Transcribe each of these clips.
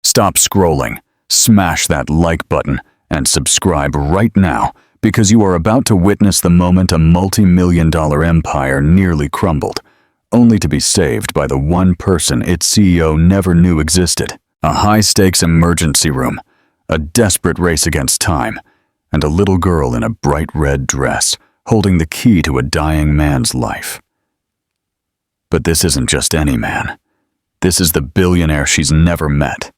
Stop scrolling, smash that like button, and subscribe right now because you are about to witness the moment a multi-million-dollar empire nearly crumbled, only to be saved by the one person its CEO never knew existed. A high-stakes emergency room, a desperate race against time, and a little girl in a bright red dress holding the key to a dying man's life. But this isn't just any man. This is the billionaire she's never met.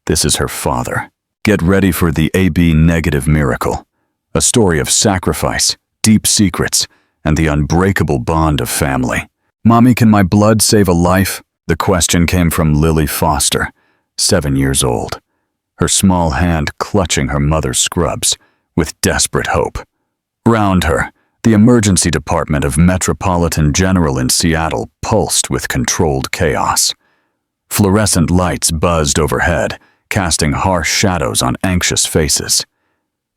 This is her father. Get ready for the AB negative miracle, a story of sacrifice, deep secrets, and the unbreakable bond of family. "Mommy, can my blood save a life?" The question came from Lily Foster, 7 years old, her small hand clutching her mother's scrubs with desperate hope. Round her, the emergency department of Metropolitan General in Seattle pulsed with controlled chaos. Fluorescent lights buzzed overhead, casting harsh shadows on anxious faces.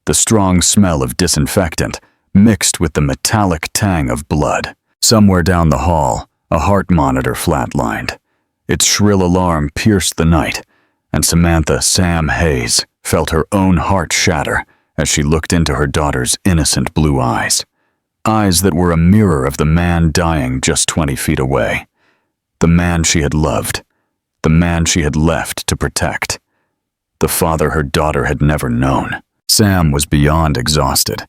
The strong smell of disinfectant mixed with the metallic tang of blood. Somewhere down the hall, a heart monitor flatlined. Its shrill alarm pierced the night, and Samantha Sam Hayes felt her own heart shatter as she looked into her daughter's innocent blue eyes. Eyes that were a mirror of the man dying just 20 feet away. The man she had loved. The man she had left to protect. The father her daughter had never known. Sam was beyond exhausted.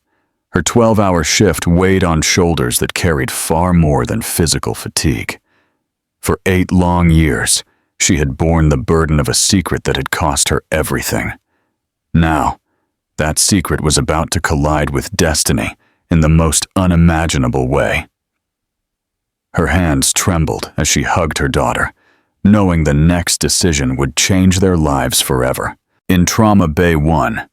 Her 12-hour shift weighed on shoulders that carried far more than physical fatigue. For 8 long years, she had borne the burden of a secret that had cost her everything. Now, that secret was about to collide with destiny in the most unimaginable way. Her hands trembled as she hugged her daughter, knowing the next decision would change their lives forever. In Trauma Bay 1,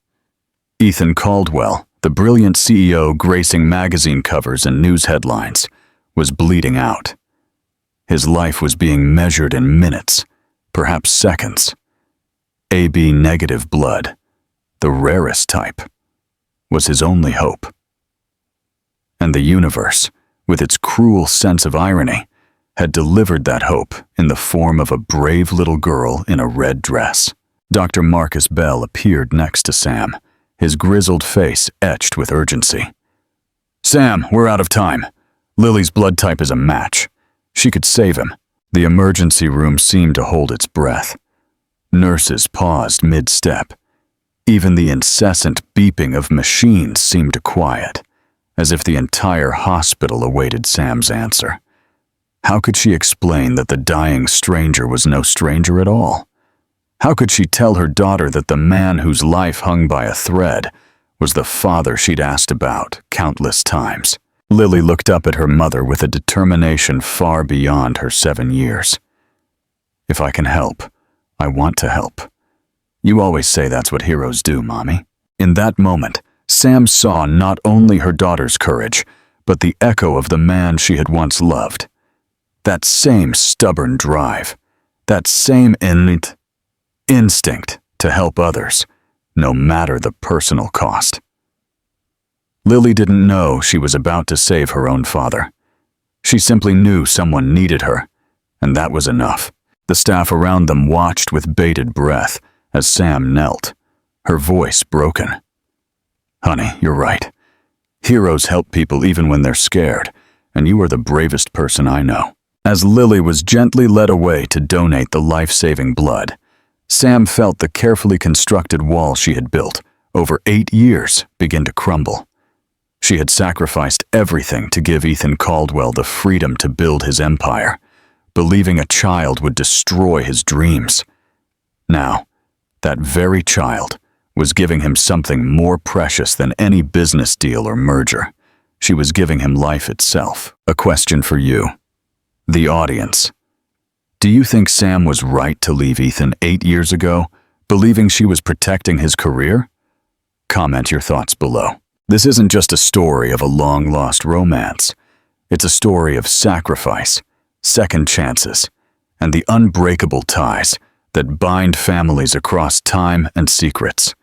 Ethan Caldwell, the brilliant CEO gracing magazine covers and news headlines, was bleeding out. His life was being measured in minutes, perhaps seconds. AB negative blood, the rarest type, was his only hope. And the universe, with its cruel sense of irony, had delivered that hope in the form of a brave little girl in a red dress. Dr. Marcus Bell appeared next to Sam, his grizzled face etched with urgency. "Sam, we're out of time. Lily's blood type is a match. She could save him." The emergency room seemed to hold its breath. Nurses paused mid-step. Even the incessant beeping of machines seemed to quiet, as if the entire hospital awaited Sam's answer. How could she explain that the dying stranger was no stranger at all? How could she tell her daughter that the man whose life hung by a thread was the father she'd asked about countless times? Lily looked up at her mother with a determination far beyond her 7 years. "If I can help, I want to help. You always say that's what heroes do, Mommy." In that moment, Sam saw not only her daughter's courage, but the echo of the man she had once loved. That same stubborn drive, that same instinct to help others, no matter the personal cost. Lily didn't know she was about to save her own father. She simply knew someone needed her, and that was enough. The staff around them watched with bated breath as Sam knelt, her voice broken. "Honey, you're right. Heroes help people even when they're scared, and you are the bravest person I know." As Lily was gently led away to donate the life-saving blood, Sam felt the carefully constructed wall she had built over 8 years begin to crumble. She had sacrificed everything to give Ethan Caldwell the freedom to build his empire, believing a child would destroy his dreams. Now, that very child was giving him something more precious than any business deal or merger. She was giving him life itself. A question for you, the audience. Do you think Sam was right to leave Ethan 8 years ago, believing she was protecting his career? Comment your thoughts below. This isn't just a story of a long-lost romance. It's a story of sacrifice, second chances, and the unbreakable ties that bind families across time and secrets.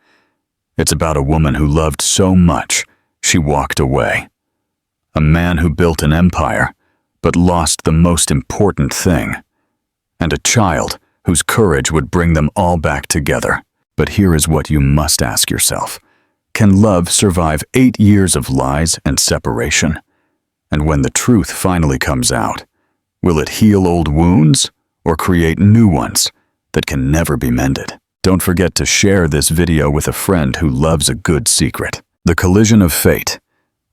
It's about a woman who loved so much, she walked away. A man who built an empire, but lost the most important thing. And a child whose courage would bring them all back together. But here is what you must ask yourself. Can love survive 8 years of lies and separation? And when the truth finally comes out, will it heal old wounds or create new ones that can never be mended? Don't forget to share this video with a friend who loves a good secret. The collision of fate.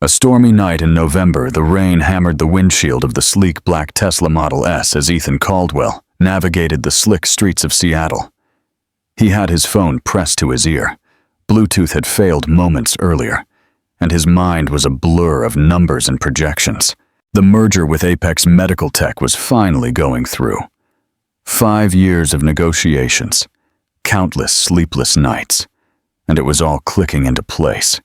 A stormy night in November, the rain hammered the windshield of the sleek black Tesla Model S as Ethan Caldwell navigated the slick streets of Seattle. He had his phone pressed to his ear. Bluetooth had failed moments earlier, and his mind was a blur of numbers and projections. The merger with Apex Medical Tech was finally going through. 5 years of negotiations, countless sleepless nights, and it was all clicking into place.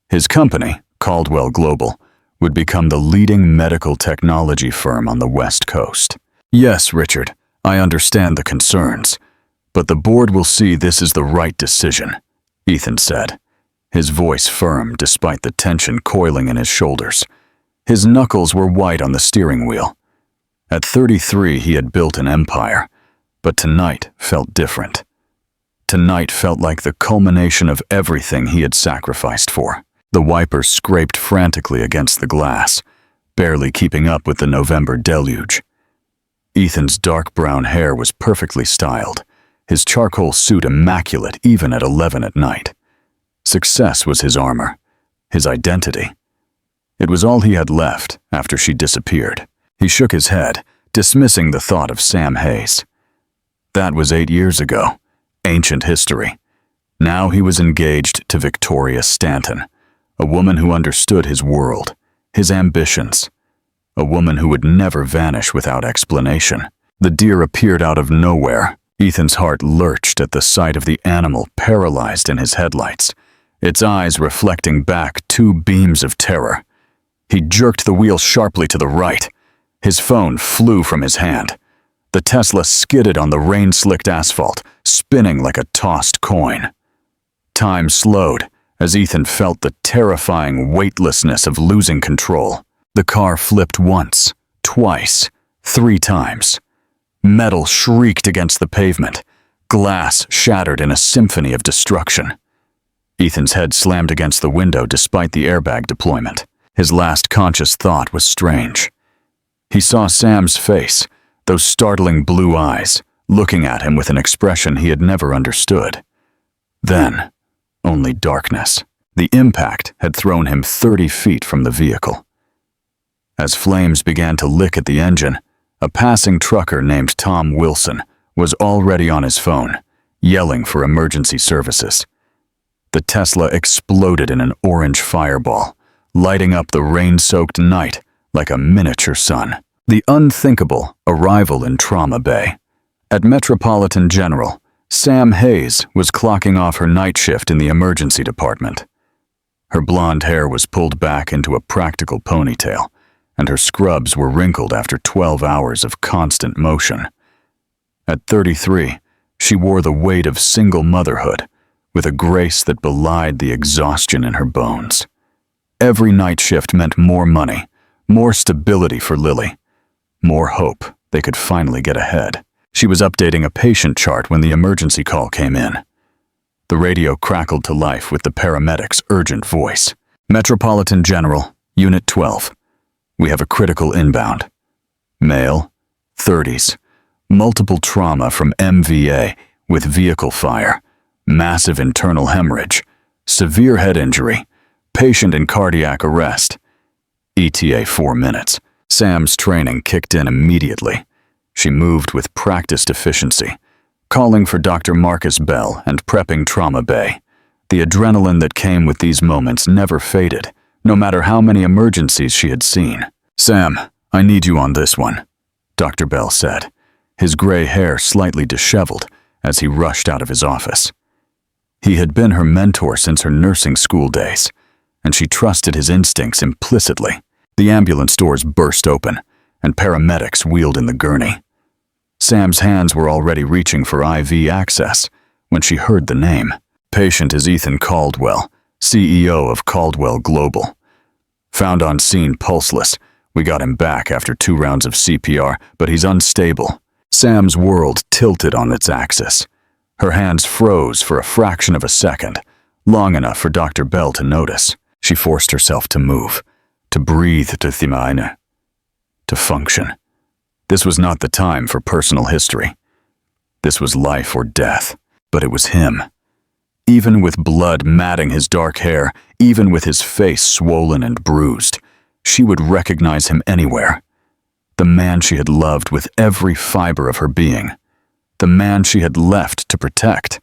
His company, Caldwell Global, would become the leading medical technology firm on the West Coast. Yes, Richard, I understand the concerns, but the board will see this is the right decision, Ethan said, his voice firm despite the tension coiling in his shoulders. His knuckles were white on the steering wheel. At 33, he had built an empire, but tonight felt different. Tonight felt like the culmination of everything he had sacrificed for. The wipers scraped frantically against the glass, barely keeping up with the November deluge. Ethan's dark brown hair was perfectly styled, his charcoal suit immaculate even at 11 at night. Success was his armor, his identity. It was all he had left after she disappeared. He shook his head, dismissing the thought of Sam Hayes. That was 8 years ago, ancient history. Now he was engaged to Victoria Stanton, a woman who understood his world, his ambitions, a woman who would never vanish without explanation. The deer appeared out of nowhere. Ethan's heart lurched at the sight of the animal paralyzed in his headlights, its eyes reflecting back 2 beams of terror. He jerked the wheel sharply to the right. His phone flew from his hand. The Tesla skidded on the rain-slicked asphalt, spinning like a tossed coin. Time slowed as Ethan felt the terrifying weightlessness of losing control. The car flipped once, twice, 3 times. Metal shrieked against the pavement. Glass shattered in a symphony of destruction. Ethan's head slammed against the window despite the airbag deployment. His last conscious thought was strange. He saw Sam's face, those startling blue eyes, looking at him with an expression he had never understood. Then, only darkness. The impact had thrown him 30 feet from the vehicle. As flames began to lick at the engine, a passing trucker named Tom Wilson was already on his phone, yelling for emergency services. The Tesla exploded in an orange fireball, lighting up the rain-soaked night like a miniature sun. The unthinkable arrival in Trauma Bay. At Metropolitan General, Sam Hayes was clocking off her night shift in the emergency department. Her blonde hair was pulled back into a practical ponytail, and her scrubs were wrinkled after 12 hours of constant motion. At 33, she wore the weight of single motherhood, with a grace that belied the exhaustion in her bones. Every night shift meant more money, more stability for Lily, more hope they could finally get ahead. She was updating a patient chart when the emergency call came in. The radio crackled to life with the paramedic's urgent voice. Metropolitan General, Unit 12. We have a critical inbound. Male, 30s, multiple trauma from MVA with vehicle fire, massive internal hemorrhage, severe head injury, patient in cardiac arrest. ETA 4 minutes. Sam's training kicked in immediately. She moved with practiced efficiency, calling for Dr. Marcus Bell and prepping Trauma Bay. The adrenaline that came with these moments never faded, no matter how many emergencies she had seen. Sam, I need you on this one, Dr. Bell said, his gray hair slightly disheveled as he rushed out of his office. He had been her mentor since her nursing school days, and she trusted his instincts implicitly. The ambulance doors burst open, and paramedics wheeled in the gurney. Sam's hands were already reaching for IV access when she heard the name. Patient is Ethan Caldwell, CEO of Caldwell Global. Found on scene pulseless. We got him back after 2 rounds of CPR, but he's unstable. Sam's world tilted on its axis. Her hands froze for a fraction of a second, long enough for Dr. Bell to notice. She forced herself to move, to breathe, to function. This was not the time for personal history. This was life or death, but it was him. Even with blood matting his dark hair, even with his face swollen and bruised, she would recognize him anywhere. The man she had loved with every fiber of her being. The man she had left to protect.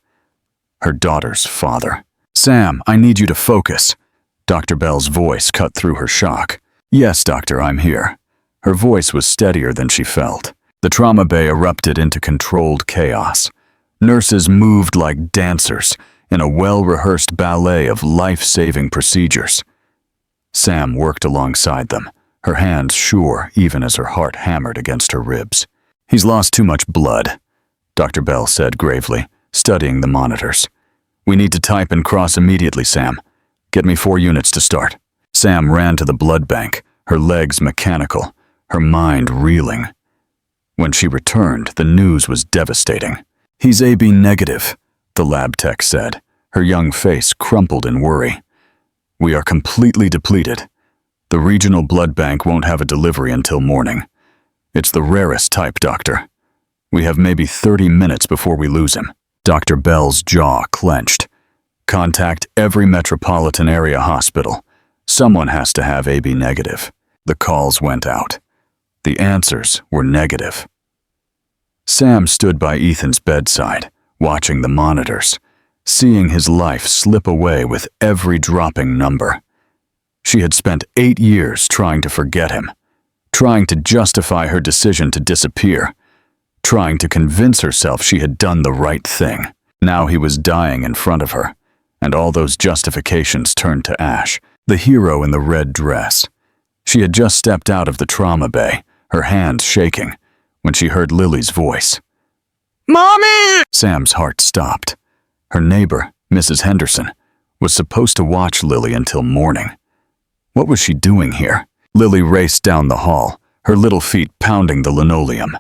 Her daughter's father. "Sam, I need you to focus." Dr. Bell's voice cut through her shock. "Yes, doctor, I'm here." Her voice was steadier than she felt. The trauma bay erupted into controlled chaos. Nurses moved like dancers in a well-rehearsed ballet of life-saving procedures. Sam worked alongside them, her hands sure even as her heart hammered against her ribs. "He's lost too much blood," Dr. Bell said gravely, studying the monitors. "We need to type and cross immediately, Sam. Get me 4 units to start." Sam ran to the blood bank, her legs mechanical, her mind reeling. When she returned, the news was devastating. "He's AB negative," the lab tech said, her young face crumpled in worry. "We are completely depleted. The regional blood bank won't have a delivery until morning. It's the rarest type, doctor. We have maybe 30 minutes before we lose him." Dr. Bell's jaw clenched. "Contact every metropolitan area hospital. Someone has to have AB negative." The calls went out. The answers were negative. Sam stood by Ethan's bedside, watching the monitors, seeing his life slip away with every dropping number. She had spent 8 years trying to forget him, trying to justify her decision to disappear, trying to convince herself she had done the right thing. Now he was dying in front of her, and all those justifications turned to ash. The hero in the red dress. She had just stepped out of the trauma bay, her hands shaking, when she heard Lily's voice. "Mommy!" Sam's heart stopped. Her neighbor, Mrs. Henderson, was supposed to watch Lily until morning. What was she doing here? Lily raced down the hall, her little feet pounding the linoleum.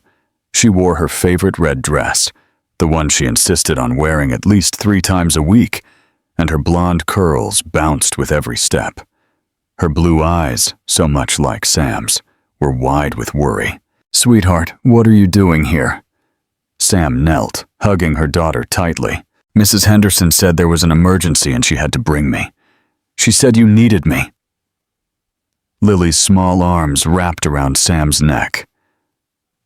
She wore her favorite red dress, the one she insisted on wearing at least 3 times a week, and her blonde curls bounced with every step. Her blue eyes, so much like Sam's, were wide with worry. "Sweetheart, what are you doing here?" Sam knelt, hugging her daughter tightly. "Mrs. Henderson said there was an emergency and she had to bring me. She said you needed me." Lily's small arms wrapped around Sam's neck.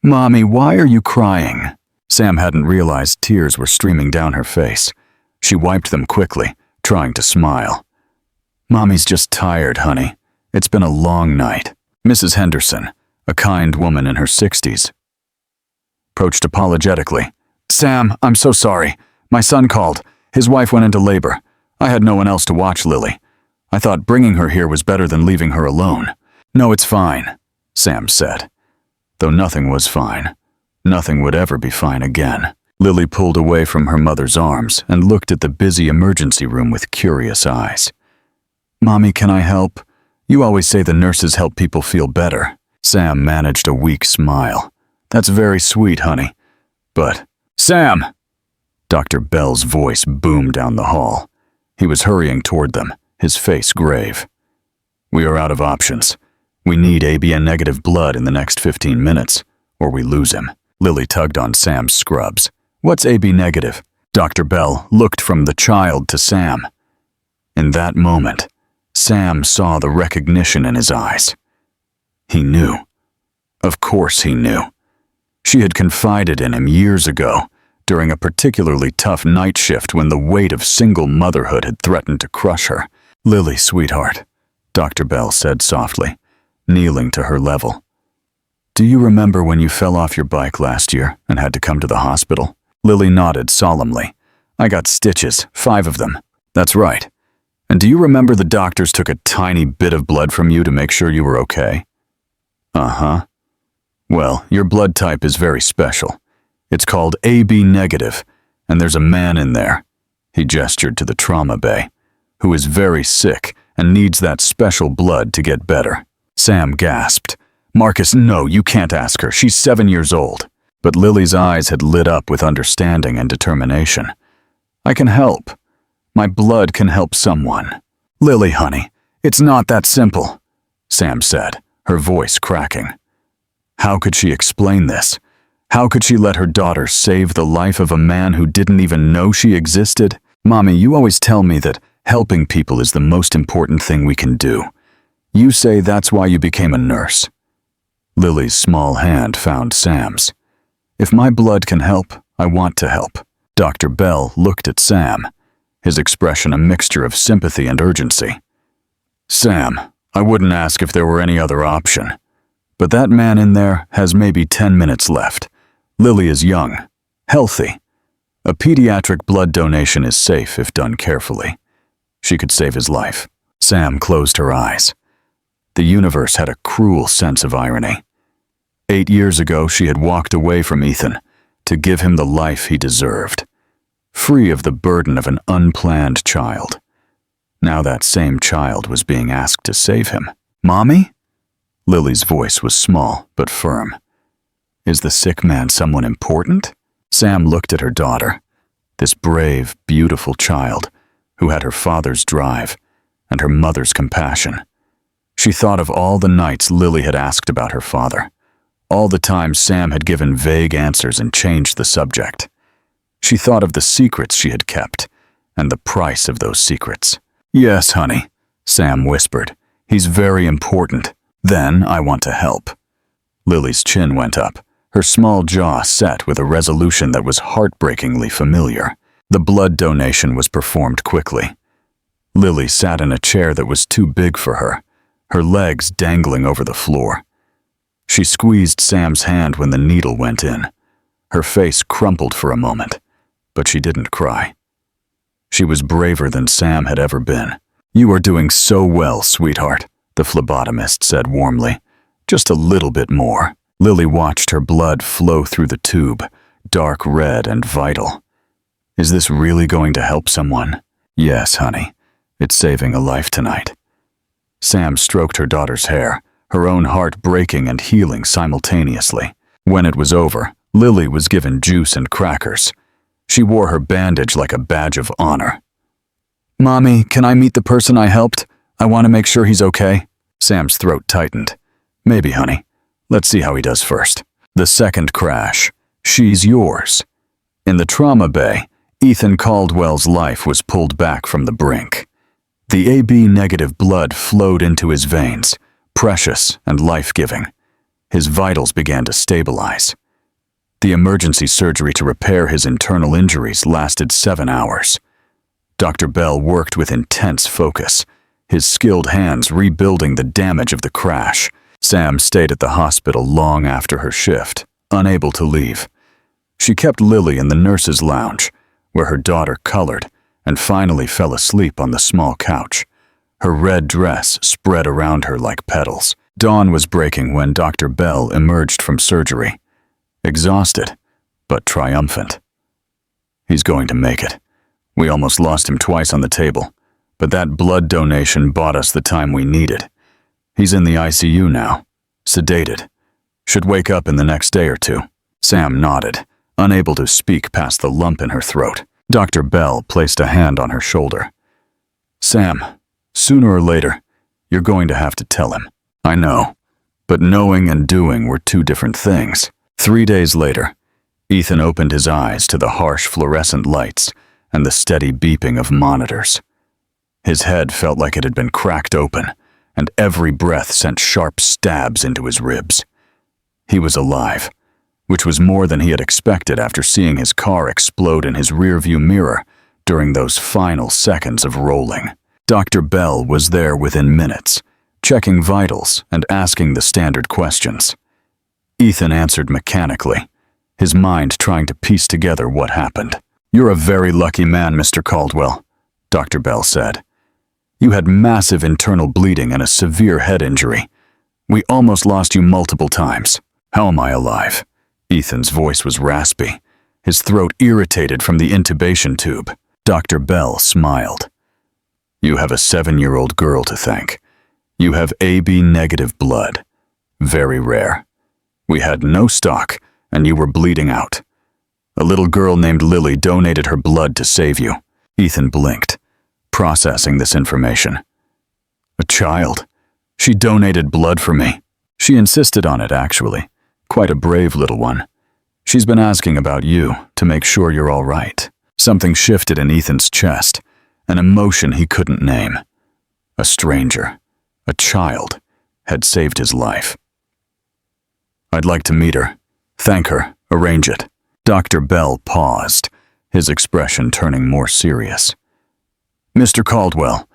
"Mommy, why are you crying?" Sam hadn't realized tears were streaming down her face. She wiped them quickly, trying to smile. "Mommy's just tired, honey. It's been a long night." Mrs. Henderson, a kind woman in her 60s, approached apologetically. "Sam, I'm so sorry. My son called. His wife went into labor. I had no one else to watch Lily. I thought bringing her here was better than leaving her alone." "No, it's fine," Sam said. Though nothing was fine. Nothing would ever be fine again. Lily pulled away from her mother's arms and looked at the busy emergency room with curious eyes. "Mommy, can I help? You always say the nurses help people feel better." Sam managed a weak smile. "That's very sweet, honey. But—" "Sam!" Dr. Bell's voice boomed down the hall. He was hurrying toward them, his face grave. "We are out of options. We need ABN negative blood in the next 15 minutes, or we lose him." Lily tugged on Sam's scrubs. "What's AB negative?" Dr. Bell looked from the child to Sam. In that moment, Sam saw the recognition in his eyes. He knew. Of course he knew. She had confided in him years ago, during a particularly tough night shift when the weight of single motherhood had threatened to crush her. "Lily, sweetheart," Dr. Bell said softly, kneeling to her level. "Do you remember when you fell off your bike last year and had to come to the hospital?" Lily nodded solemnly. "I got stitches, 5 of them." "That's right. And do you remember the doctors took a tiny bit of blood from you to make sure you were okay?" "Uh-huh. Well, your blood type is very special. It's called AB negative, and there's a man in there," he gestured to the trauma bay, "who is very sick and needs that special blood to get better." Sam gasped. "Marcus, no, you can't ask her. She's 7 years old." but Lily's eyes had lit up with understanding and determination. "I can help. My blood can help someone." "Lily, honey, it's not that simple," Sam said, her voice cracking. How could she explain this? How could she let her daughter save the life of a man who didn't even know she existed? "Mommy, you always tell me that helping people is the most important thing we can do. You say that's why you became a nurse." Lily's small hand found Sam's. "If my blood can help, I want to help." Dr. Bell looked at Sam, his expression a mixture of sympathy and urgency. "Sam, I wouldn't ask if there were any other option. But that man in there has maybe 10 minutes left. Lily is young, healthy. A pediatric blood donation is safe if done carefully. She could save his life." Sam closed her eyes. The universe had a cruel sense of irony. 8 years ago, she had walked away from Ethan to give him the life he deserved, free of the burden of an unplanned child. Now that same child was being asked to save him. "Mommy?" Lily's voice was small but firm. "Is the sick man someone important?" Sam looked at her daughter, this brave, beautiful child who had her father's drive and her mother's compassion. She thought of all the nights Lily had asked about her father, all the times Sam had given vague answers and changed the subject. She thought of the secrets she had kept and the price of those secrets. "Yes, honey," Sam whispered. "He's very important. Then I want to help." Lily's chin went up, her small jaw set with a resolution that was heartbreakingly familiar. The blood donation was performed quickly. Lily sat in a chair that was too big for her legs dangling over the floor. She squeezed Sam's hand when the needle went in. Her face crumpled for a moment, but she didn't cry. She was braver than Sam had ever been. "You are doing so well, sweetheart," the phlebotomist said warmly. "Just a little bit more." Lily watched her blood flow through the tube, dark red and vital. "Is this really going to help someone?" "Yes, honey. It's saving a life tonight." Sam stroked her daughter's hair, her own heart breaking and healing simultaneously. When it was over, Lily was given juice and crackers. She wore her bandage like a badge of honor. "Mommy, can I meet the person I helped? I want to make sure he's okay." Sam's throat tightened. "Maybe, honey. Let's see how he does first." The second crash. She's yours. In the trauma bay, Ethan Caldwell's life was pulled back from the brink. The AB-negative blood flowed into his veins, precious and life-giving. His vitals began to stabilize. The emergency surgery to repair his internal injuries lasted 7 hours. Dr. Bell worked with intense focus, his skilled hands rebuilding the damage of the crash. Sam stayed at the hospital long after her shift, unable to leave. She kept Lily in the nurse's lounge, where her daughter colored and finally fell asleep on the small couch. Her red dress spread around her like petals. Dawn was breaking when Dr. Bell emerged from surgery, exhausted but triumphant. "He's going to make it. We almost lost him twice on the table, but that blood donation bought us the time we needed. He's in the ICU now, sedated. Should wake up in the next day or two." Sam nodded, unable to speak past the lump in her throat. Dr. Bell placed a hand on her shoulder. "Sam, sooner or later, you're going to have to tell him." "I know, but knowing and doing were two different things." 3 days later, Ethan opened his eyes to the harsh fluorescent lights and the steady beeping of monitors. His head felt like it had been cracked open, and every breath sent sharp stabs into his ribs. He was alive, which was more than he had expected after seeing his car explode in his rearview mirror during those final seconds of rolling. Dr. Bell was there within minutes, checking vitals and asking the standard questions. Ethan answered mechanically, his mind trying to piece together what happened. "You're a very lucky man, Mr. Caldwell," Dr. Bell said. "You had massive internal bleeding and a severe head injury. We almost lost you multiple times." "How am I alive?" Ethan's voice was raspy, his throat irritated from the intubation tube. Dr. Bell smiled. "You have a 7-year-old girl to thank. You have AB-negative blood. Very rare. We had no stock, and you were bleeding out. A little girl named Lily donated her blood to save you. Ethan blinked, processing this information. A child? She donated blood for me. She insisted on it, actually. Quite a brave little one. She's been asking about you to make sure you're all right. Something shifted in Ethan's chest, an emotion he couldn't name. A stranger, a child, had saved his life. I'd like to meet her, thank her, arrange it. Dr. Bell paused, his expression turning more serious. Mr. Caldwell,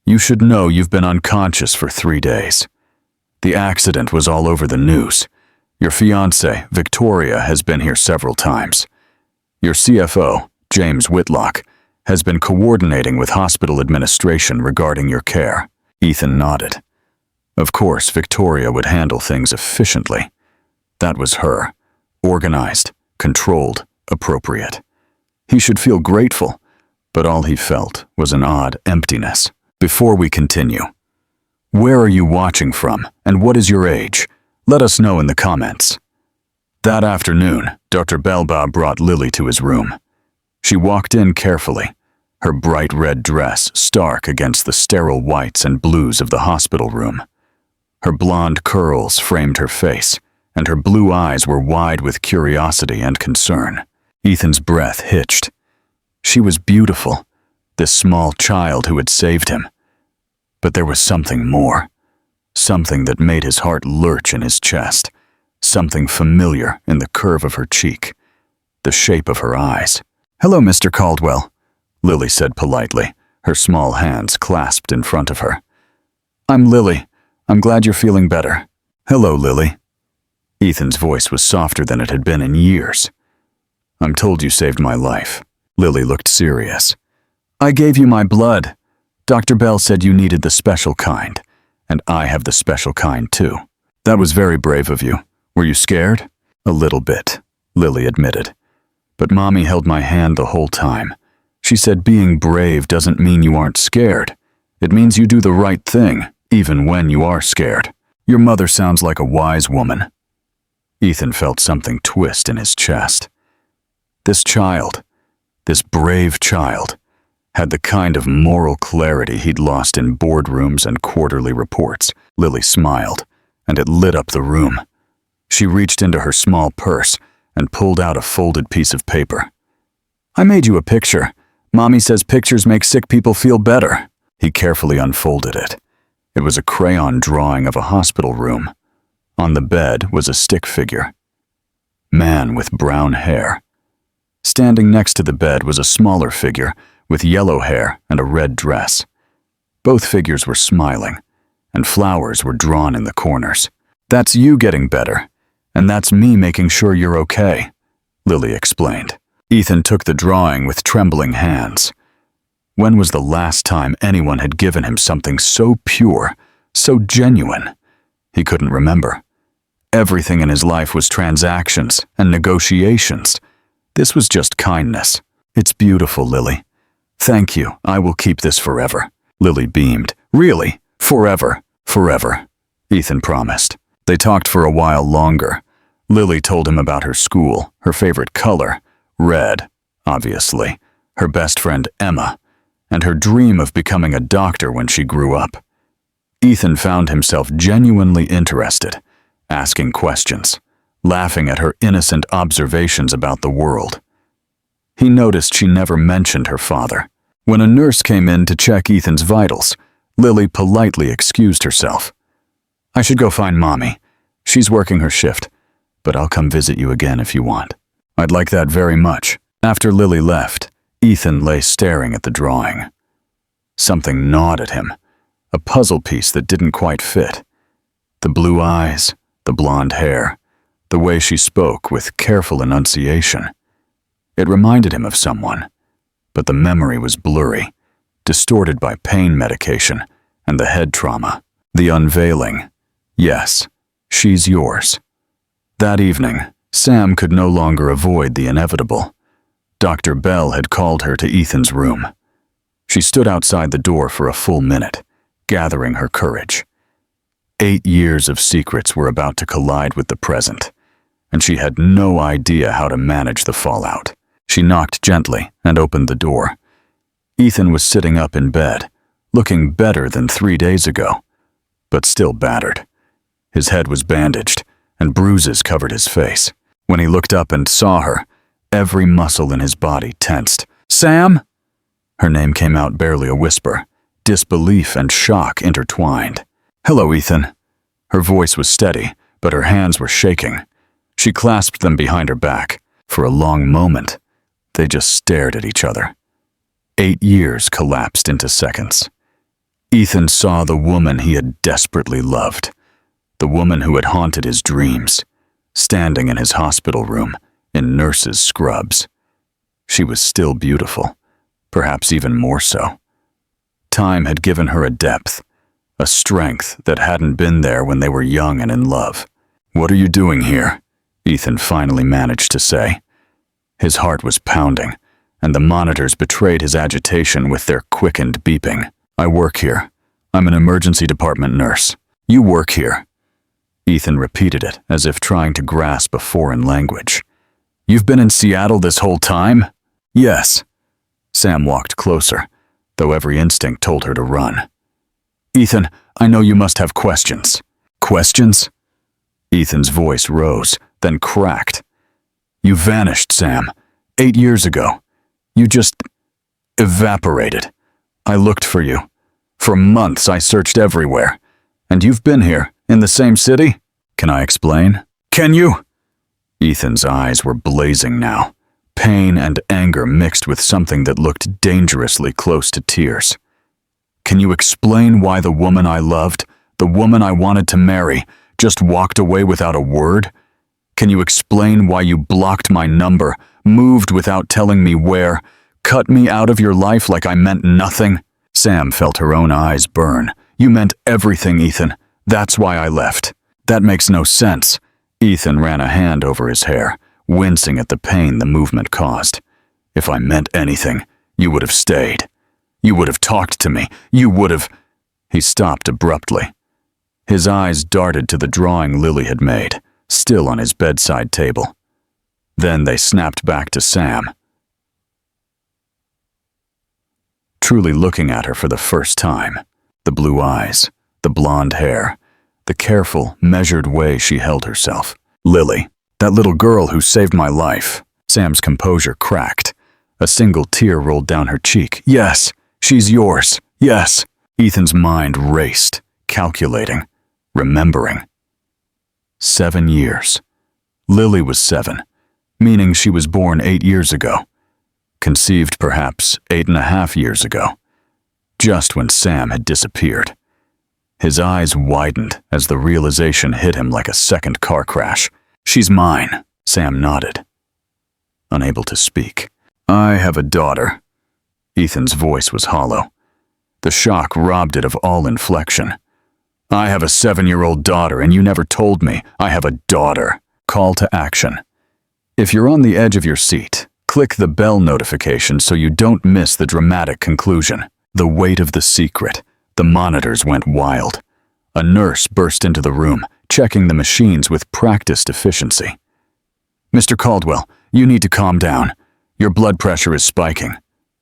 you should know you've been unconscious for 3 days. The accident was all over the news. Your fiancée, Victoria, has been here several times. Your CFO, James Whitlock, has been coordinating with hospital administration regarding your care. Ethan nodded. Of course, Victoria would handle things efficiently. That was her. Organized, controlled, appropriate. He should feel grateful, but all he felt was an odd emptiness. Before we continue, where are you watching from, and what is your age? Let us know in the comments. That afternoon, Dr. Belba brought Lily to his room. She walked in carefully, her bright red dress stark against the sterile whites and blues of the hospital room. Her blonde curls framed her face, and her blue eyes were wide with curiosity and concern. Ethan's breath hitched. She was beautiful, this small child who had saved him. But there was something more, something that made his heart lurch in his chest, something familiar in the curve of her cheek, the shape of her eyes. "Hello, Mr. Caldwell," Lily said politely, her small hands clasped in front of her. "I'm Lily. I'm glad you're feeling better." "Hello, Lily." Ethan's voice was softer than it had been in years. "I'm told you saved my life." Lily looked serious. "I gave you my blood. Dr. Bell said you needed the special kind, and I have the special kind too." "That was very brave of you. Were you scared?" "A little bit," Lily admitted. "But Mommy held my hand the whole time. She said being brave doesn't mean you aren't scared. It means you do the right thing, even when you are scared. Your mother sounds like a wise woman." Ethan felt something twist in his chest. This child, this brave child, had the kind of moral clarity he'd lost in boardrooms and quarterly reports. Lily smiled, and it lit up the room. She reached into her small purse and pulled out a folded piece of paper. "I made you a picture. Mommy says pictures make sick people feel better." He carefully unfolded it. It was a crayon drawing of a hospital room. On the bed was a stick figure. Man with brown hair. Standing next to the bed was a smaller figure with yellow hair and a red dress. Both figures were smiling, and flowers were drawn in the corners. "That's you getting better, and that's me making sure you're okay," Lily explained. Ethan took the drawing with trembling hands. When was the last time anyone had given him something so pure, so genuine? He couldn't remember. Everything in his life was transactions and negotiations. This was just kindness. "It's beautiful, Lily. Thank you. I will keep this forever." Lily beamed. "Really? Forever? Forever," Ethan promised. They talked for a while longer. Lily told him about her school, her favorite color, red, obviously, her best friend Emma, and her dream of becoming a doctor when she grew up. Ethan found himself genuinely interested, asking questions, laughing at her innocent observations about the world. He noticed she never mentioned her father. When a nurse came in to check Ethan's vitals, Lily politely excused herself. "I should go find Mommy. She's working her shift, but I'll come visit you again if you want." "I'd like that very much." After Lily left, Ethan lay staring at the drawing. Something gnawed at him, a puzzle piece that didn't quite fit. The blue eyes, the blonde hair, the way she spoke with careful enunciation. It reminded him of someone, but the memory was blurry, distorted by pain medication and the head trauma. The unveiling. "Yes, she's yours." That evening, Sam could no longer avoid the inevitable. Dr. Bell had called her to Ethan's room. She stood outside the door for a full minute, gathering her courage. 8 years of secrets were about to collide with the present, and she had no idea how to manage the fallout. She knocked gently and opened the door. Ethan was sitting up in bed, looking better than 3 days ago, but still battered. His head was bandaged, and bruises covered his face. When he looked up and saw her, every muscle in his body tensed. "Sam?" Her name came out barely a whisper, disbelief and shock intertwined. "Hello, Ethan." Her voice was steady, but her hands were shaking. She clasped them behind her back. For a long moment, they just stared at each other. 8 years collapsed into seconds. Ethan saw the woman he had desperately loved, the woman who had haunted his dreams, standing in his hospital room in nurse's scrubs. She was still beautiful, perhaps even more so. Time had given her a depth, a strength that hadn't been there when they were young and in love. "What are you doing here?" Ethan finally managed to say. His heart was pounding, and the monitors betrayed his agitation with their quickened beeping. "I work here. I'm an emergency department nurse. You work here." Ethan repeated it as if trying to grasp a foreign language. "You've been in Seattle this whole time?" "Yes." Sam walked closer, though every instinct told her to run. "Ethan, I know you must have questions." "Questions?" Ethan's voice rose, then cracked. "You vanished, Sam. 8 years ago. You just evaporated. I looked for you. For months I searched everywhere. And you've been here, in the same city? Can I explain?" "Can you?" Ethan's eyes were blazing now, pain and anger mixed with something that looked dangerously close to tears. "Can you explain why the woman I loved, the woman I wanted to marry, just walked away without a word? Can you explain why you blocked my number, moved without telling me where, cut me out of your life like I meant nothing?" Sam felt her own eyes burn. "You meant everything, Ethan. That's why I left." "That makes no sense." Ethan ran a hand over his hair, wincing at the pain the movement caused. "If I meant anything, you would have stayed. You would have talked to me. You would have—" He stopped abruptly. His eyes darted to the drawing Lily had made, still on his bedside table. Then they snapped back to Sam, truly looking at her for the first time. The blue eyes, the blonde hair, the careful, measured way she held herself. "Lily, that little girl who saved my life." Sam's composure cracked. A single tear rolled down her cheek. "Yes, she's yours. Yes." Ethan's mind raced, calculating, remembering. 7 years. Lily was 7, meaning she was born 8 years ago. Conceived perhaps 8.5 years ago, just when Sam had disappeared. His eyes widened as the realization hit him like a second car crash. "She's mine." Sam nodded, unable to speak. "I have a daughter." Ethan's voice was hollow. The shock robbed it of all inflection. "I have a 7-year-old daughter, and you never told me. I have a daughter." Call to action. If you're on the edge of your seat, click the bell notification so you don't miss the dramatic conclusion. The weight of the secret. The monitors went wild. A nurse burst into the room, checking the machines with practiced efficiency. "Mr. Caldwell, you need to calm down. Your blood pressure is spiking,"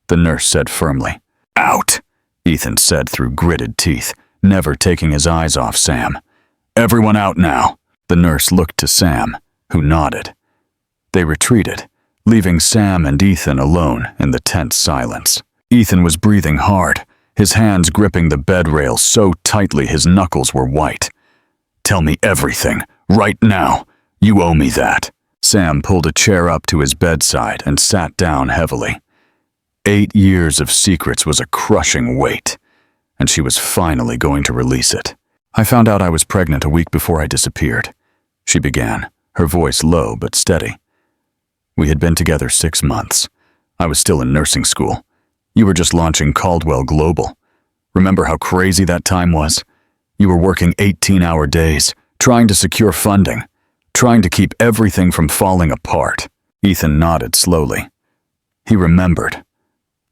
the nurse said firmly. "Out," Ethan said through gritted teeth, never taking his eyes off Sam. "Everyone out now." The nurse looked to Sam, who nodded. They retreated, leaving Sam and Ethan alone in the tense silence. Ethan was breathing hard, his hands gripping the bed rail so tightly his knuckles were white. "Tell me everything, right now. You owe me that." Sam pulled a chair up to his bedside and sat down heavily. 8 years of secrets was a crushing weight, and she was finally going to release it. "I found out I was pregnant a week before I disappeared," she began, her voice low but steady. "We had been together 6 months. I was still in nursing school. You were just launching Caldwell Global. Remember how crazy that time was? You were working 18-hour days, trying to secure funding, trying to keep everything from falling apart." Ethan nodded slowly. He remembered.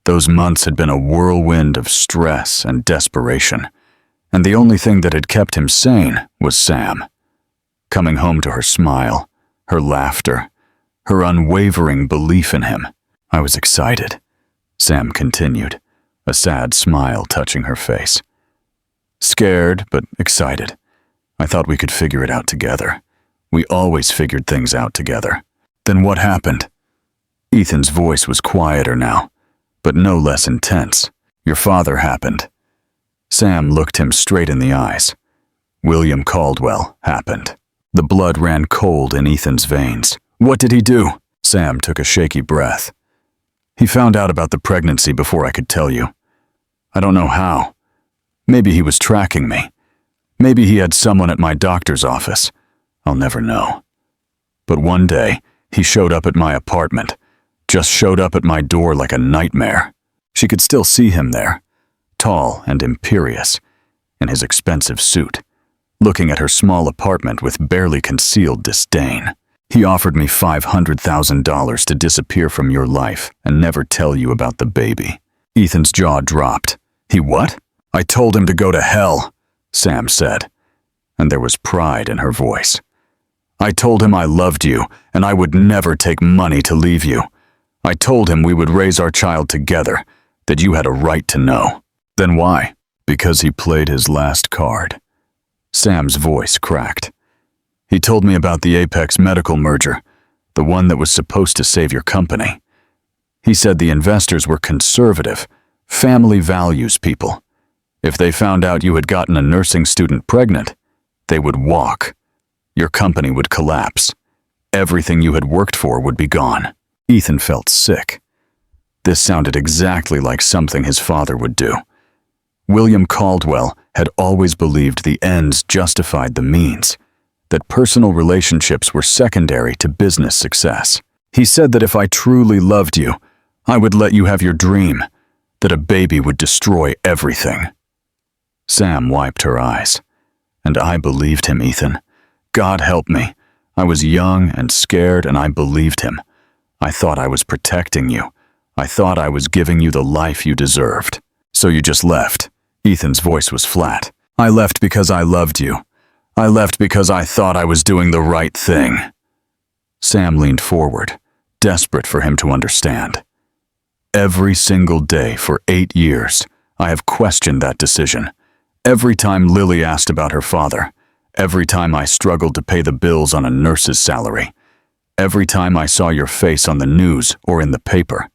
Those months had been a whirlwind of stress and desperation, and the only thing that had kept him sane was Sam. Coming home to her smile, her laughter, her unwavering belief in him. I was excited, Sam continued, a sad smile touching her face. Scared, but excited. I thought we could figure it out together. We always figured things out together. Then what happened? Ethan's voice was quieter now, but no less intense. Your father happened. Sam looked him straight in the eyes. William Caldwell happened. The blood ran cold in Ethan's veins. What did he do? Sam took a shaky breath. He found out about the pregnancy before I could tell you. I don't know how. Maybe he was tracking me. Maybe he had someone at my doctor's office. I'll never know. But one day, he showed up at my apartment. Just showed up at my door like a nightmare. She could still see him there, tall and imperious, in his expensive suit, looking at her small apartment with barely concealed disdain. He offered me $500,000 to disappear from your life and never tell you about the baby. Ethan's jaw dropped. He what? I told him to go to hell, Sam said, and there was pride in her voice. I told him I loved you and I would never take money to leave you. I told him we would raise our child together, that you had a right to know. Then why? Because he played his last card. Sam's voice cracked. He told me about the Apex Medical merger, the one that was supposed to save your company. He said the investors were conservative, family values people. If they found out you had gotten a nursing student pregnant, they would walk. Your company would collapse. Everything you had worked for would be gone. Ethan felt sick. This sounded exactly like something his father would do. William Caldwell had always believed the ends justified the means, that personal relationships were secondary to business success. He said that if I truly loved you, I would let you have your dream, that a baby would destroy everything. Sam wiped her eyes. And I believed him, Ethan. God help me. I was young and scared, and I believed him. I thought I was protecting you. I thought I was giving you the life you deserved. So you just left. Ethan's voice was flat. I left because I loved you. I left because I thought I was doing the right thing. Sam leaned forward, desperate for him to understand. Every single day for 8 years, I have questioned that decision. Every time Lily asked about her father, every time I struggled to pay the bills on a nurse's salary, every time I saw your face on the news or in the paper,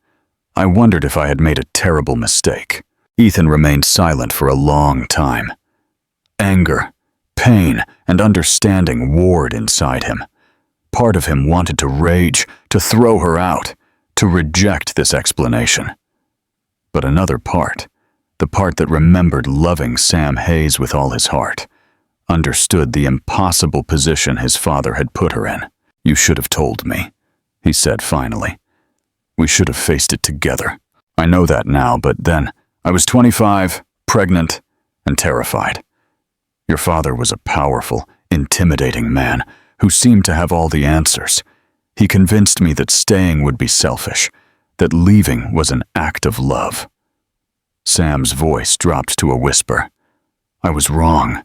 I wondered if I had made a terrible mistake. Ethan remained silent for a long time. Anger, pain, and understanding warred inside him. Part of him wanted to rage, to throw her out, to reject this explanation. But another part, the part that remembered loving Sam Hayes with all his heart, understood the impossible position his father had put her in. You should have told me, he said finally. We should have faced it together. I know that now, but then I was 25, pregnant, and terrified. Your father was a powerful, intimidating man who seemed to have all the answers. He convinced me that staying would be selfish, that leaving was an act of love. Sam's voice dropped to a whisper. I was wrong.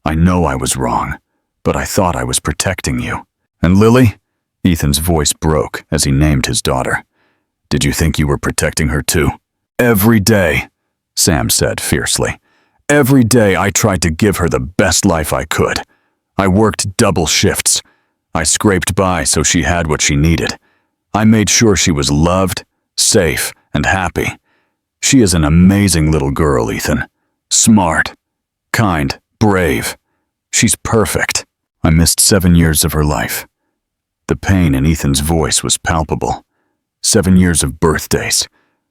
I know I was wrong, but I thought I was protecting you. And Lily? Ethan's voice broke as he named his daughter. Did you think you were protecting her too? Every day, Sam said fiercely. Every day I tried to give her the best life I could. I worked double shifts. I scraped by so she had what she needed. I made sure she was loved, safe, and happy. She is an amazing little girl, Ethan. Smart, kind, brave. She's perfect. I missed 7 years of her life. The pain in Ethan's voice was palpable. 7 years of birthdays,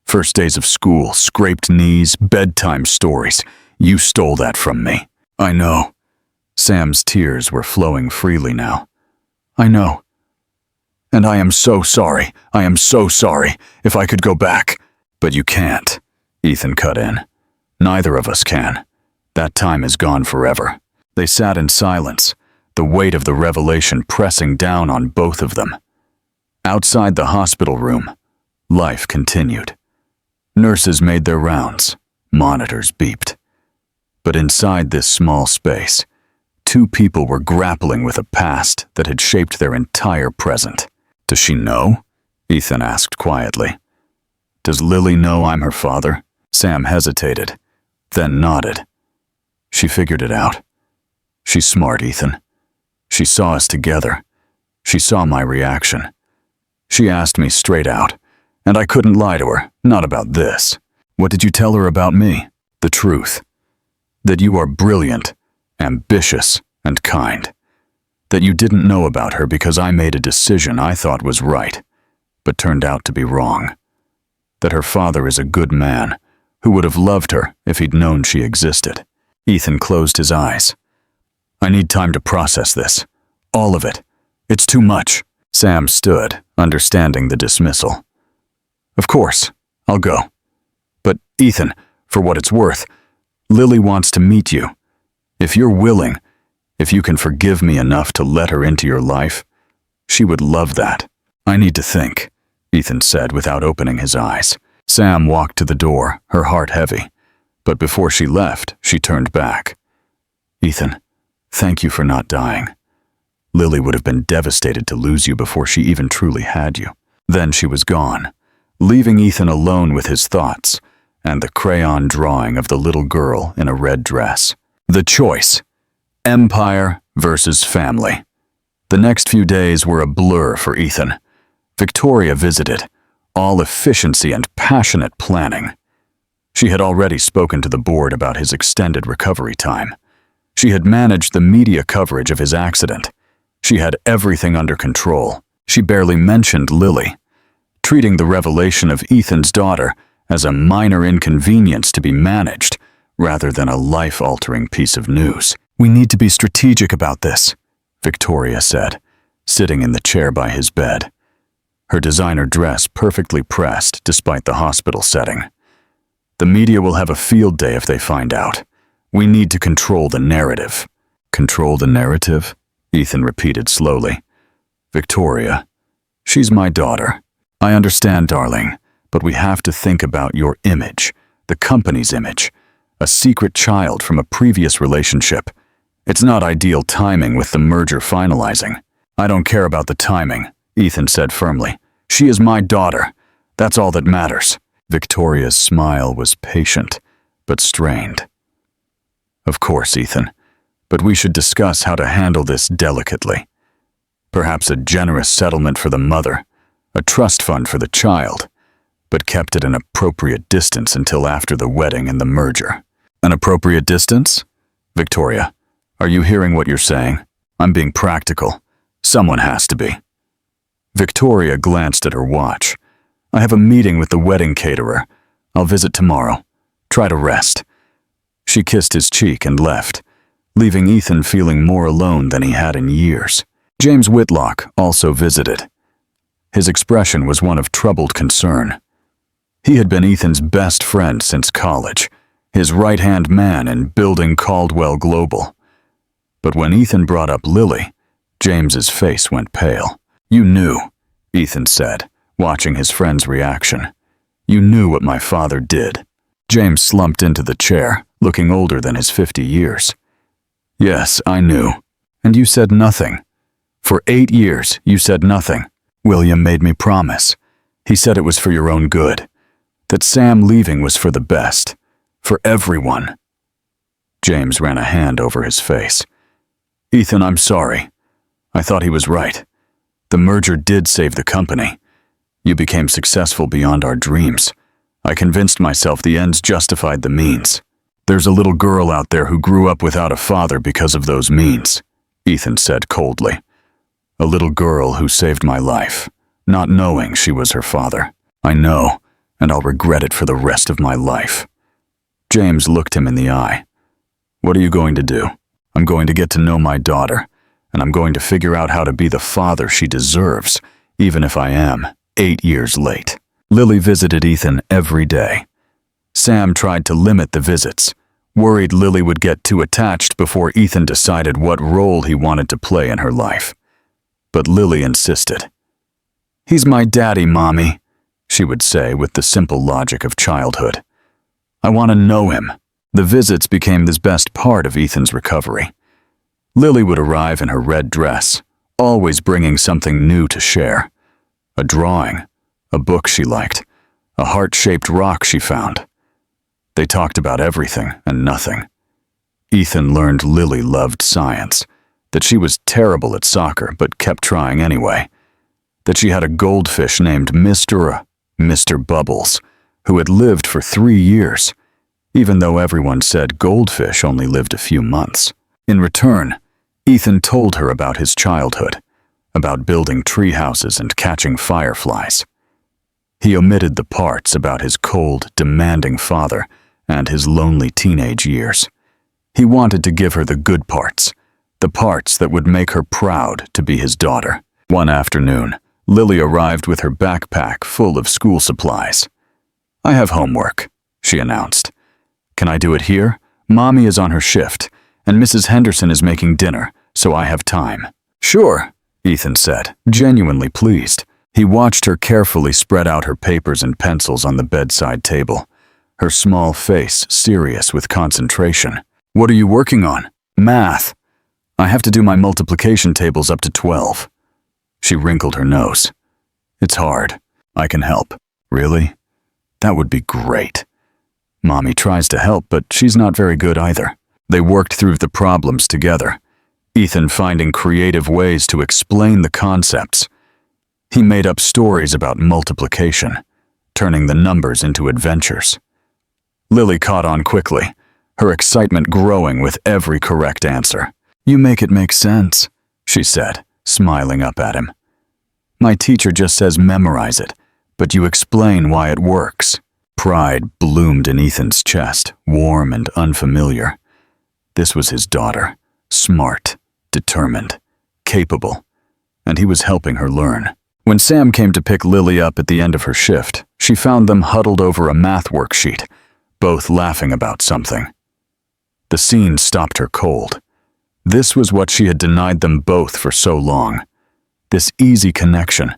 first days of school, scraped knees, bedtime stories. You stole that from me. I know. Sam's tears were flowing freely now. I know. And I am so sorry. I am so sorry. If I could go back. But you can't, Ethan cut in. Neither of us can. That time is gone forever. They sat in silence, the weight of the revelation pressing down on both of them. Outside the hospital room, life continued. Nurses made their rounds. Monitors beeped. But inside this small space, two people were grappling with a past that had shaped their entire present. "Does she know?" Ethan asked quietly. "Does Lily know I'm her father?" Sam hesitated, then nodded. "She figured it out. She's smart, Ethan. She saw us together. She saw my reaction. She asked me straight out, and I couldn't lie to her, not about this." "What did you tell her about me?" "The truth. That you are brilliant, ambitious, and kind. That you didn't know about her because I made a decision I thought was right, but turned out to be wrong. That her father is a good man, who would have loved her if he'd known she existed." Ethan closed his eyes. "I need time to process this. All of it. It's too much." Sam stood, understanding the dismissal. "Of course, I'll go. But, Ethan, for what it's worth, Lily wants to meet you. If you're willing, if you can forgive me enough to let her into your life, she would love that." "I need to think," Ethan said without opening his eyes. Sam walked to the door, her heart heavy. But before she left, she turned back. "Ethan, thank you for not dying. Lily would have been devastated to lose you before she even truly had you." Then she was gone, leaving Ethan alone with his thoughts and the crayon drawing of the little girl in a red dress. The choice: empire versus family. The next few days were a blur for Ethan. Victoria visited, all efficiency and passionate planning. She had already spoken to the board about his extended recovery time. She had managed the media coverage of his accident. She had everything under control. She barely mentioned Lily, treating the revelation of Ethan's daughter as a minor inconvenience to be managed, rather than a life-altering piece of news. "We need to be strategic about this," Victoria said, sitting in the chair by his bed. Her designer dress perfectly pressed despite the hospital setting. "The media will have a field day if they find out. We need to control the narrative." "Control the narrative?" Ethan repeated slowly. "Victoria, she's my daughter. I understand, darling, but we have to think about your image, the company's image, a secret child from a previous relationship. It's not ideal timing with the merger finalizing." "I don't care about the timing," Ethan said firmly. "She is my daughter. That's all that matters." Victoria's smile was patient, but strained. "Of course, Ethan, but we should discuss how to handle this delicately. Perhaps a generous settlement for the mother, a trust fund for the child, but kept at an appropriate distance until after the wedding and the merger." "An appropriate distance?" "Victoria, are you hearing what you're saying? I'm being practical. Someone has to be." Victoria glanced at her watch. "I have a meeting with the wedding caterer. I'll visit tomorrow. Try to rest." She kissed his cheek and left, leaving Ethan feeling more alone than he had in years. James Whitlock also visited. His expression was one of troubled concern. He had been Ethan's best friend since college, his right-hand man in building Caldwell Global. But when Ethan brought up Lily, James's face went pale. "You knew," Ethan said, watching his friend's reaction. "You knew what my father did." James slumped into the chair, looking older than his 50 years. "Yes, I knew. And you said nothing. For 8 years, you said nothing. William made me promise. He said it was for your own good. That Sam leaving was for the best. For everyone." James ran a hand over his face. "Ethan, I'm sorry. I thought he was right. The merger did save the company. You became successful beyond our dreams. I convinced myself the ends justified the means. There's a little girl out there who grew up without a father because of those means," Ethan said coldly. "A little girl who saved my life, not knowing she was her father. I know, and I'll regret it for the rest of my life." James looked him in the eye. "What are you going to do?" "I'm going to get to know my daughter, and I'm going to figure out how to be the father she deserves, even if I am 8 years late." Lily visited Ethan every day. Sam tried to limit the visits, worried Lily would get too attached before Ethan decided what role he wanted to play in her life. But Lily insisted. "He's my daddy, Mommy," she would say with the simple logic of childhood. "I want to know him." The visits became the best part of Ethan's recovery. Lily would arrive in her red dress, always bringing something new to share. A drawing, a book she liked, a heart-shaped rock she found. They talked about everything and nothing. Ethan learned Lily loved science, that she was terrible at soccer but kept trying anyway, that she had a goldfish named Mr. Bubbles, who had lived for 3 years, even though everyone said goldfish only lived a few months. In return, Ethan told her about his childhood, about building tree houses and catching fireflies. He omitted the parts about his cold, demanding father and his lonely teenage years. He wanted to give her the good parts, the parts that would make her proud to be his daughter. One afternoon, Lily arrived with her backpack full of school supplies. "I have homework," she announced. "Can I do it here? Mommy is on her shift, and Mrs. Henderson is making dinner, so I have time." "Sure," Ethan said, genuinely pleased. He watched her carefully spread out her papers and pencils on the bedside table, her small face serious with concentration. "What are you working on?" "Math. I have to do my multiplication tables up to 12. She wrinkled her nose. "It's hard. I can help." "Really? That would be great." Mommy tries to help, but she's not very good either. They worked through the problems together, Ethan finding creative ways to explain the concepts. He made up stories about multiplication, turning the numbers into adventures. Lily caught on quickly, her excitement growing with every correct answer. "You make it make sense," she said, smiling up at him. "My teacher just says memorize it, but you explain why it works." Pride bloomed in Ethan's chest, warm and unfamiliar. This was his daughter, smart, determined, capable, and he was helping her learn. When Sam came to pick Lily up at the end of her shift, she found them huddled over a math worksheet, both laughing about something. The scene stopped her cold. This was what she had denied them both for so long. This easy connection,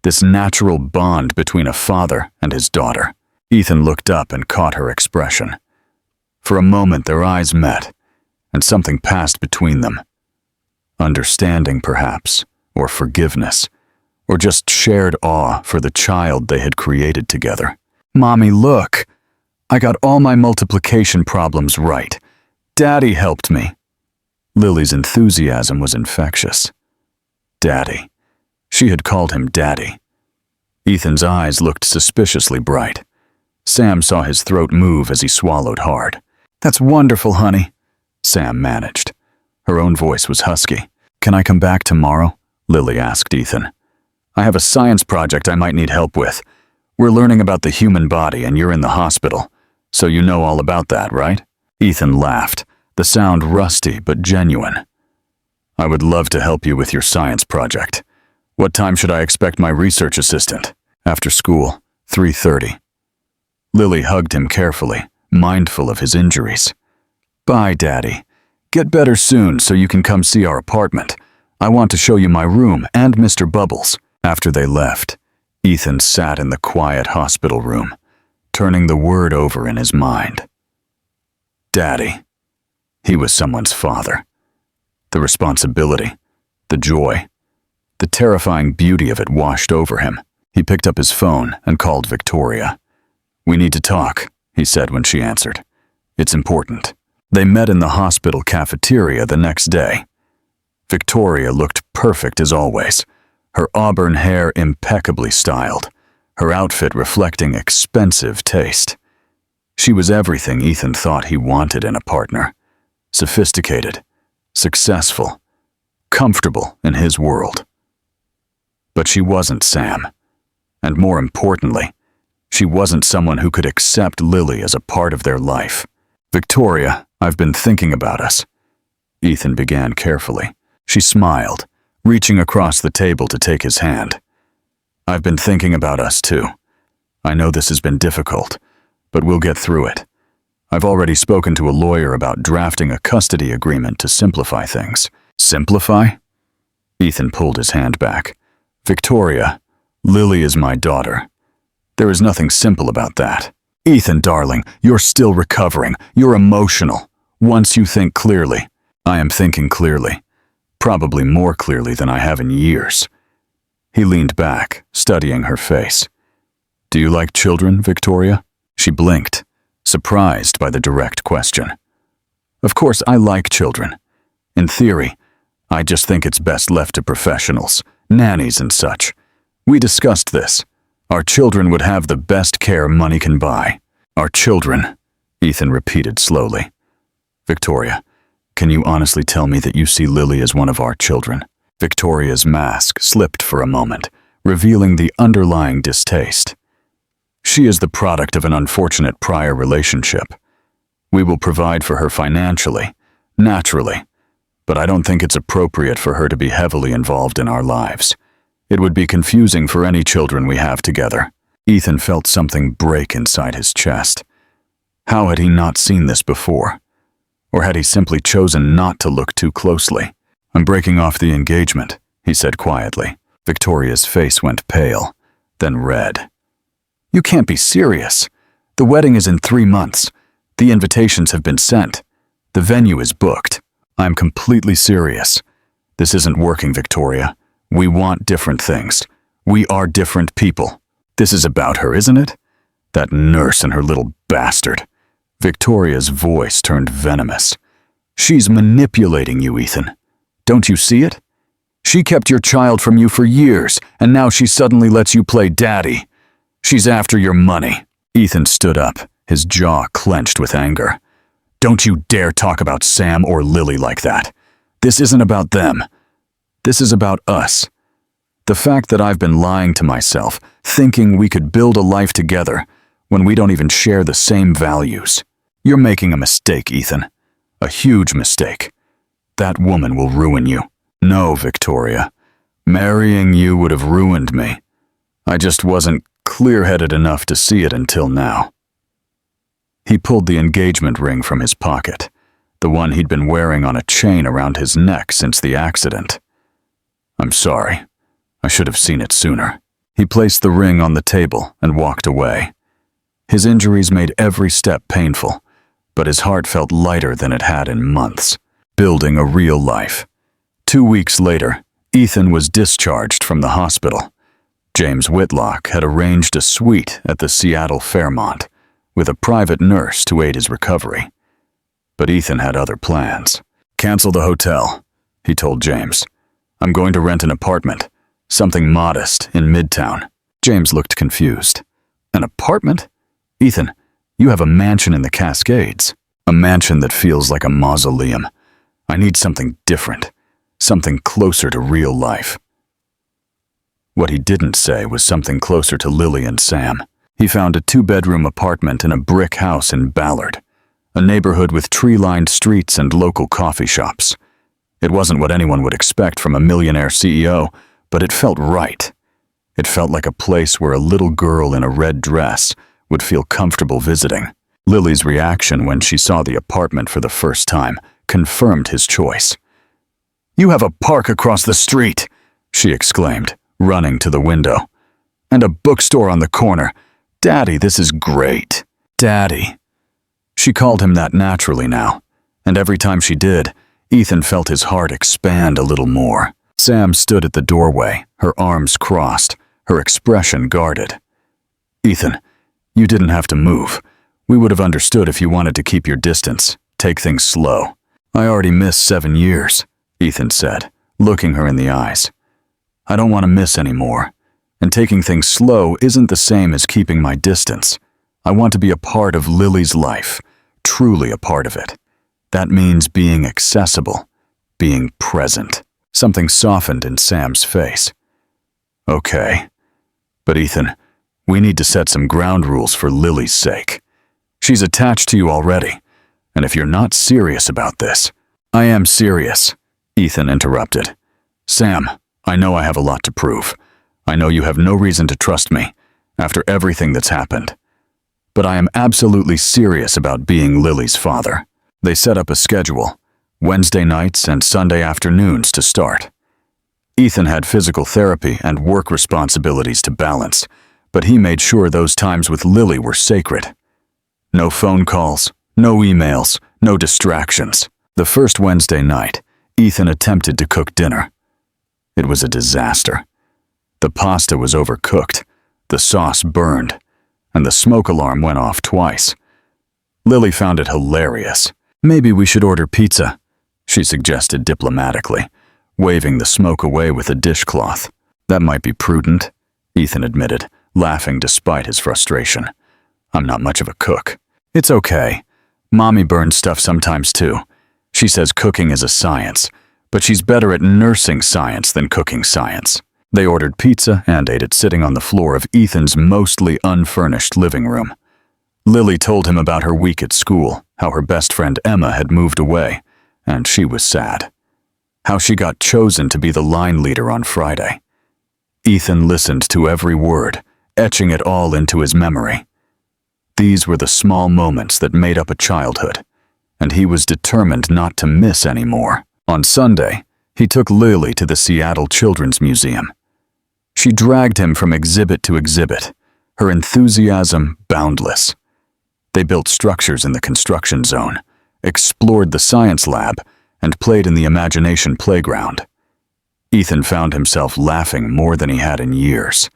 this natural bond between a father and his daughter. Ethan looked up and caught her expression. For a moment their eyes met, and something passed between them. Understanding, perhaps, or forgiveness, or just shared awe for the child they had created together. "Mommy, look! I got all my multiplication problems right. Daddy helped me." Lily's enthusiasm was infectious. Daddy. She had called him Daddy. Ethan's eyes looked suspiciously bright. Sam saw his throat move as he swallowed hard. "That's wonderful, honey," Sam managed. Her own voice was husky. "Can I come back tomorrow?" Lily asked Ethan. "I have a science project I might need help with. We're learning about the human body and you're in the hospital, so you know all about that, right?" Ethan laughed, the sound rusty but genuine. "I would love to help you with your science project. What time should I expect my research assistant?" "After school, 3:30. Lily hugged him carefully, mindful of his injuries. "Bye, Daddy. Get better soon so you can come see our apartment. I want to show you my room and Mr. Bubbles." After they left, Ethan sat in the quiet hospital room, turning the word over in his mind. Daddy. He was someone's father. The responsibility, the joy, the terrifying beauty of it washed over him. He picked up his phone and called Victoria. "We need to talk," he said when she answered. "It's important." They met in the hospital cafeteria the next day. Victoria looked perfect as always, her auburn hair impeccably styled, her outfit reflecting expensive taste. She was everything Ethan thought he wanted in a partner. Sophisticated, successful, comfortable in his world. But she wasn't Sam. And more importantly, she wasn't someone who could accept Lily as a part of their life. "Victoria, I've been thinking about us," Ethan began carefully. She smiled, reaching across the table to take his hand. "I've been thinking about us too. I know this has been difficult, but we'll get through it. I've already spoken to a lawyer about drafting a custody agreement to simplify things." "Simplify?" Ethan pulled his hand back. "Victoria, Lily is my daughter. There is nothing simple about that." "Ethan, darling, you're still recovering. You're emotional. Once you think clearly." I am thinking clearly, probably more clearly than I have in years. He leaned back, studying her face. Do you like children, Victoria? She blinked, surprised by the direct question. Of course, I like children. In theory, I just think it's best left to professionals, nannies and such. We discussed this. Our children would have the best care money can buy. Our children, Ethan repeated slowly. Victoria, can you honestly tell me that you see Lily as one of our children? Victoria's mask slipped for a moment, revealing the underlying distaste. She is the product of an unfortunate prior relationship. We will provide for her financially, naturally, but I don't think it's appropriate for her to be heavily involved in our lives. It would be confusing for any children we have together. Ethan felt something break inside his chest. How had he not seen this before? Or had he simply chosen not to look too closely? I'm breaking off the engagement, he said quietly. Victoria's face went pale, then red. You can't be serious. The wedding is in 3 months. The invitations have been sent. The venue is booked. I'm completely serious. This isn't working, Victoria. We want different things. We are different people. This is about her, isn't it? That nurse and her little bastard. Victoria's voice turned venomous. She's manipulating you, Ethan. Don't you see it? She kept your child from you for years, and now she suddenly lets you play daddy. She's after your money. Ethan stood up, his jaw clenched with anger. Don't you dare talk about Sam or Lily like that. This isn't about them. This is about us. The fact that I've been lying to myself, thinking we could build a life together, when we don't even share the same values. You're making a mistake, Ethan. A huge mistake. That woman will ruin you. No, Victoria. Marrying you would have ruined me. I just wasn't clear-headed enough to see it until now. He pulled the engagement ring from his pocket, the one he'd been wearing on a chain around his neck since the accident. I'm sorry. I should have seen it sooner. He placed the ring on the table and walked away. His injuries made every step painful, but his heart felt lighter than it had in months, building a real life. 2 weeks later, Ethan was discharged from the hospital. James Whitlock had arranged a suite at the Seattle Fairmont, with a private nurse to aid his recovery. But Ethan had other plans. Cancel the hotel, he told James. I'm going to rent an apartment, something modest in Midtown. James looked confused. An apartment? Ethan, you have a mansion in the Cascades. A mansion that feels like a mausoleum. I need something different, something closer to real life. What he didn't say was something closer to Lily and Sam. He found a 2-bedroom apartment in a brick house in Ballard, a neighborhood with tree-lined streets and local coffee shops. It wasn't what anyone would expect from a millionaire CEO, but it felt right. It felt like a place where a little girl in a red dress would feel comfortable visiting. Lily's reaction when she saw the apartment for the first time confirmed his choice. You have a park across the street, she exclaimed, running to the window. And a bookstore on the corner. Daddy, this is great. Daddy. She called him that naturally now, and every time she did, Ethan felt his heart expand a little more. Sam stood at the doorway, her arms crossed, her expression guarded. Ethan, you didn't have to move. We would have understood if you wanted to keep your distance, take things slow. I already missed 7 years, Ethan said, looking her in the eyes. I don't want to miss any more, and taking things slow isn't the same as keeping my distance. I want to be a part of Lily's life, truly a part of it. That means being accessible, being present. Something softened in Sam's face. Okay, but Ethan, we need to set some ground rules for Lily's sake. She's attached to you already, and if you're not serious about this— I am serious, Ethan interrupted. Sam, I know I have a lot to prove. I know you have no reason to trust me, after everything that's happened. But I am absolutely serious about being Lily's father. They set up a schedule, Wednesday nights and Sunday afternoons to start. Ethan had physical therapy and work responsibilities to balance, but he made sure those times with Lily were sacred. No phone calls, no emails, no distractions. The first Wednesday night, Ethan attempted to cook dinner. It was a disaster. The pasta was overcooked, the sauce burned, and the smoke alarm went off twice. Lily found it hilarious. "Maybe we should order pizza," she suggested diplomatically, waving the smoke away with a dishcloth. "That might be prudent," Ethan admitted, laughing despite his frustration. "I'm not much of a cook." "It's okay. Mommy burns stuff sometimes too. She says cooking is a science, but she's better at nursing science than cooking science." They ordered pizza and ate it sitting on the floor of Ethan's mostly unfurnished living room. Lily told him about her week at school, how her best friend Emma had moved away, and she was sad. How she got chosen to be the line leader on Friday. Ethan listened to every word, etching it all into his memory. These were the small moments that made up a childhood, and he was determined not to miss any more. On Sunday, he took Lily to the Seattle Children's Museum. She dragged him from exhibit to exhibit, her enthusiasm boundless. They built structures in the construction zone, explored the science lab, and played in the imagination playground. Ethan found himself laughing more than he had in years,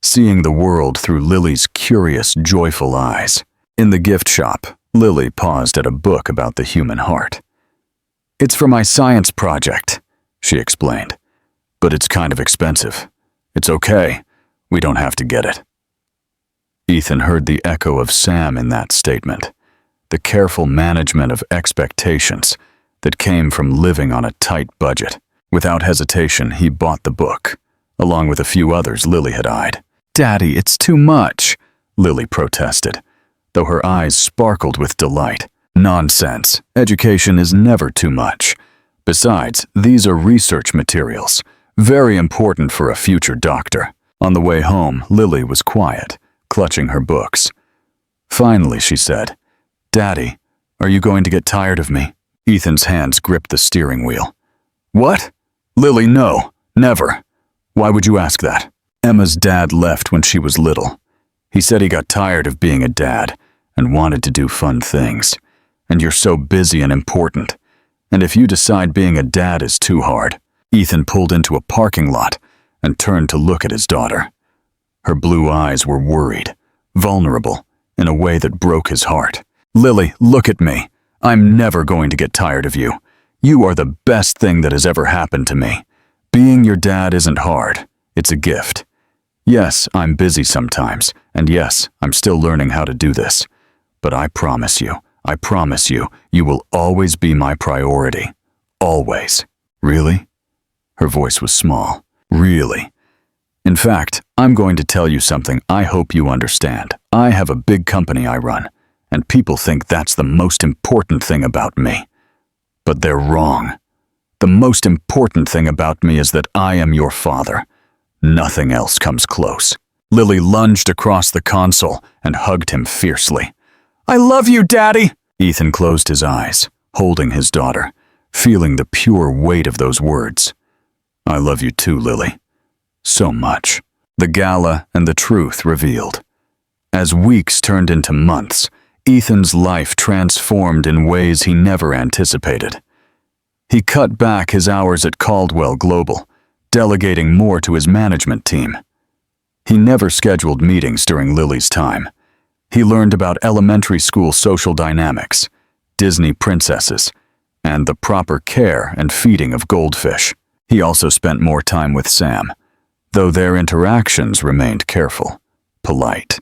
seeing the world through Lily's curious, joyful eyes. In the gift shop, Lily paused at a book about the human heart. "It's for my science project," she explained, "but it's kind of expensive. It's okay. We don't have to get it." Ethan heard the echo of Sam in that statement, the careful management of expectations that came from living on a tight budget. Without hesitation, he bought the book, along with a few others Lily had eyed. "Daddy, it's too much," Lily protested, though her eyes sparkled with delight. "Nonsense. Education is never too much. Besides, these are research materials, very important for a future doctor." On the way home, Lily was quiet, clutching her books. Finally, she said, "Daddy, are you going to get tired of me?" Ethan's hands gripped the steering wheel. "What? Lily, no, never. Why would you ask that?" Emma's dad left when she was little. He said he got tired of being a dad and wanted to do fun things. And you're so busy and important. And if you decide being a dad is too hard. Ethan pulled into a parking lot and turned to look at his daughter. Her blue eyes were worried, vulnerable, in a way that broke his heart. "Lily, look at me. I'm never going to get tired of you. You are the best thing that has ever happened to me. Being your dad isn't hard. It's a gift. Yes, I'm busy sometimes, and yes, I'm still learning how to do this. But I promise you, you will always be my priority. Always." "Really?" Her voice was small. "Really. In fact, I'm going to tell you something I hope you understand. I have a big company I run, and people think that's the most important thing about me. But they're wrong. The most important thing about me is that I am your father. Nothing else comes close." Lily lunged across the console and hugged him fiercely. "I love you, Daddy!" Ethan closed his eyes, holding his daughter, feeling the pure weight of those words. "I love you too, Lily. So much." The gala and the truth revealed. As weeks turned into months, Ethan's life transformed in ways he never anticipated. He cut back his hours at Caldwell Global, delegating more to his management team. He never scheduled meetings during Lily's time. He learned about elementary school social dynamics, Disney princesses, and the proper care and feeding of goldfish. He also spent more time with Sam, though their interactions remained careful, polite.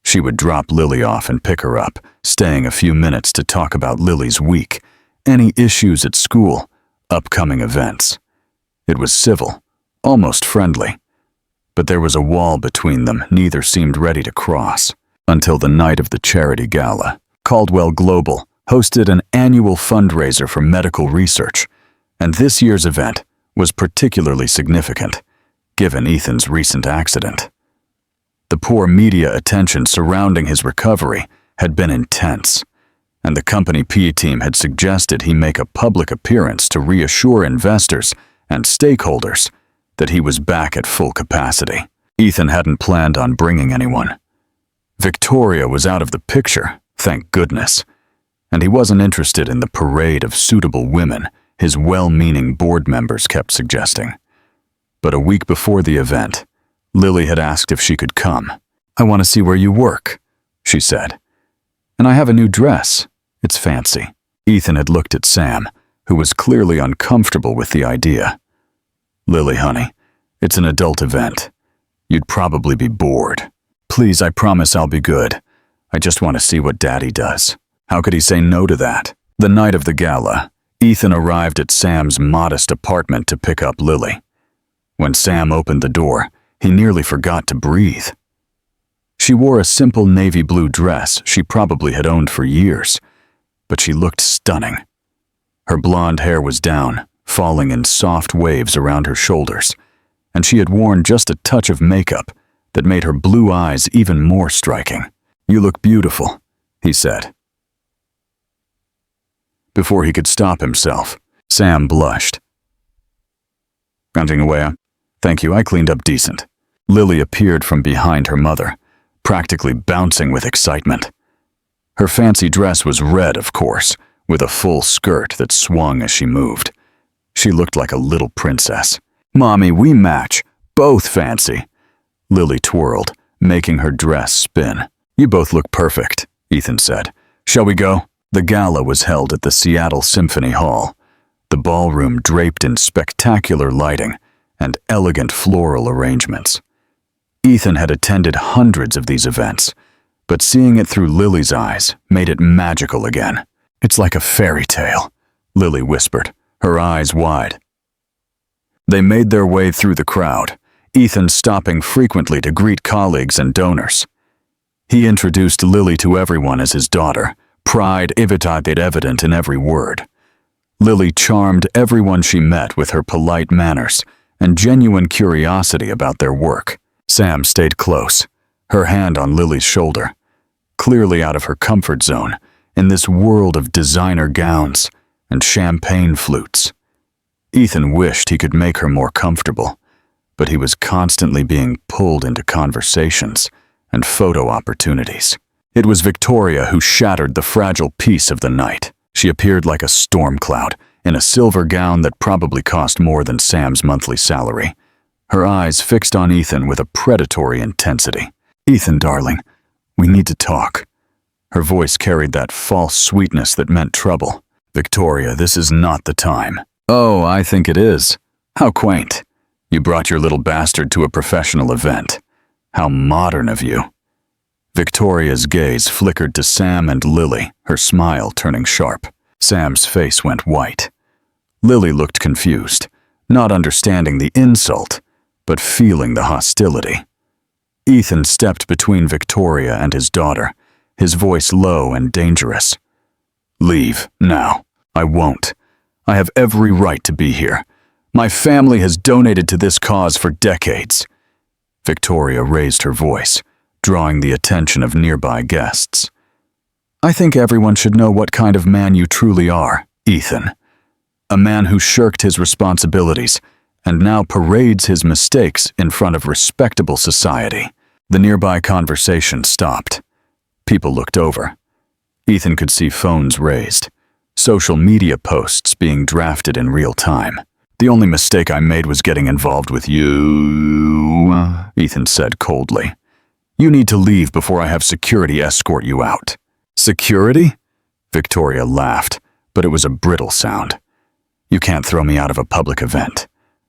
She would drop Lily off and pick her up, staying a few minutes to talk about Lily's week, any issues at school, upcoming events. It was civil, almost friendly. But there was a wall between them neither seemed ready to cross. Until the night of the charity gala, Caldwell Global hosted an annual fundraiser for medical research, and this year's event was particularly significant, given Ethan's recent accident. The poor media attention surrounding his recovery had been intense, and the company P team had suggested he make a public appearance to reassure investors and stakeholders that he was back at full capacity. Ethan hadn't planned on bringing anyone. Victoria was out of the picture, thank goodness, and he wasn't interested in the parade of suitable women his well-meaning board members kept suggesting. But a week before the event, Lily had asked if she could come. "I want to see where you work," she said. "And I have a new dress. It's fancy." Ethan had looked at Sam, who was clearly uncomfortable with the idea. "Lily, honey, it's an adult event. You'd probably be bored. Please, I promise I'll be good. I just want to see what Daddy does." How could he say no to that? The night of the gala, Ethan arrived at Sam's modest apartment to pick up Lily. When Sam opened the door, he nearly forgot to breathe. She wore a simple navy blue dress she probably had owned for years, but she looked stunning. Her blonde hair was down, falling in soft waves around her shoulders, and she had worn just a touch of makeup that made her blue eyes even more striking. "You look beautiful," he said. Before he could stop himself, Sam blushed. "Counting away, thank you, I cleaned up decent." Lily appeared from behind her mother, practically bouncing with excitement. Her fancy dress was red, of course, with a full skirt that swung as she moved. She looked like a little princess. "Mommy, we match. Both fancy." Lily twirled, making her dress spin. "You both look perfect," Ethan said. "Shall we go?" The gala was held at the Seattle Symphony Hall, the ballroom draped in spectacular lighting and elegant floral arrangements. Ethan had attended hundreds of these events, but seeing it through Lily's eyes made it magical again. "It's like a fairy tale," Lily whispered, her eyes wide. They made their way through the crowd, Ethan stopping frequently to greet colleagues and donors. He introduced Lily to everyone as his daughter, pride evident in every word. Lily charmed everyone she met with her polite manners and genuine curiosity about their work. Sam stayed close, her hand on Lily's shoulder, clearly out of her comfort zone in this world of designer gowns and champagne flutes. Ethan wished he could make her more comfortable, but he was constantly being pulled into conversations and photo opportunities. It was Victoria who shattered the fragile peace of the night. She appeared like a storm cloud, in a silver gown that probably cost more than Sam's monthly salary. Her eyes fixed on Ethan with a predatory intensity. "Ethan, darling, we need to talk." Her voice carried that false sweetness that meant trouble. "Victoria, this is not the time." "Oh, I think it is. How quaint. You brought your little bastard to a professional event. How modern of you." Victoria's gaze flickered to Sam and Lily, her smile turning sharp. Sam's face went white. Lily looked confused, not understanding the insult, but feeling the hostility. Ethan stepped between Victoria and his daughter, his voice low and dangerous. "Leave, now. I won't. I have every right to be here. My family has donated to this cause for decades." Victoria raised her voice, drawing the attention of nearby guests. "I think everyone should know what kind of man you truly are, Ethan. A man who shirked his responsibilities and now parades his mistakes in front of respectable society." The nearby conversation stopped. People looked over. Ethan could see phones raised, social media posts being drafted in real time. "The only mistake I made was getting involved with you," Ethan said coldly. "You need to leave before I have security escort you out." "Security?" Victoria laughed, but it was a brittle sound. "You can't throw me out of a public event,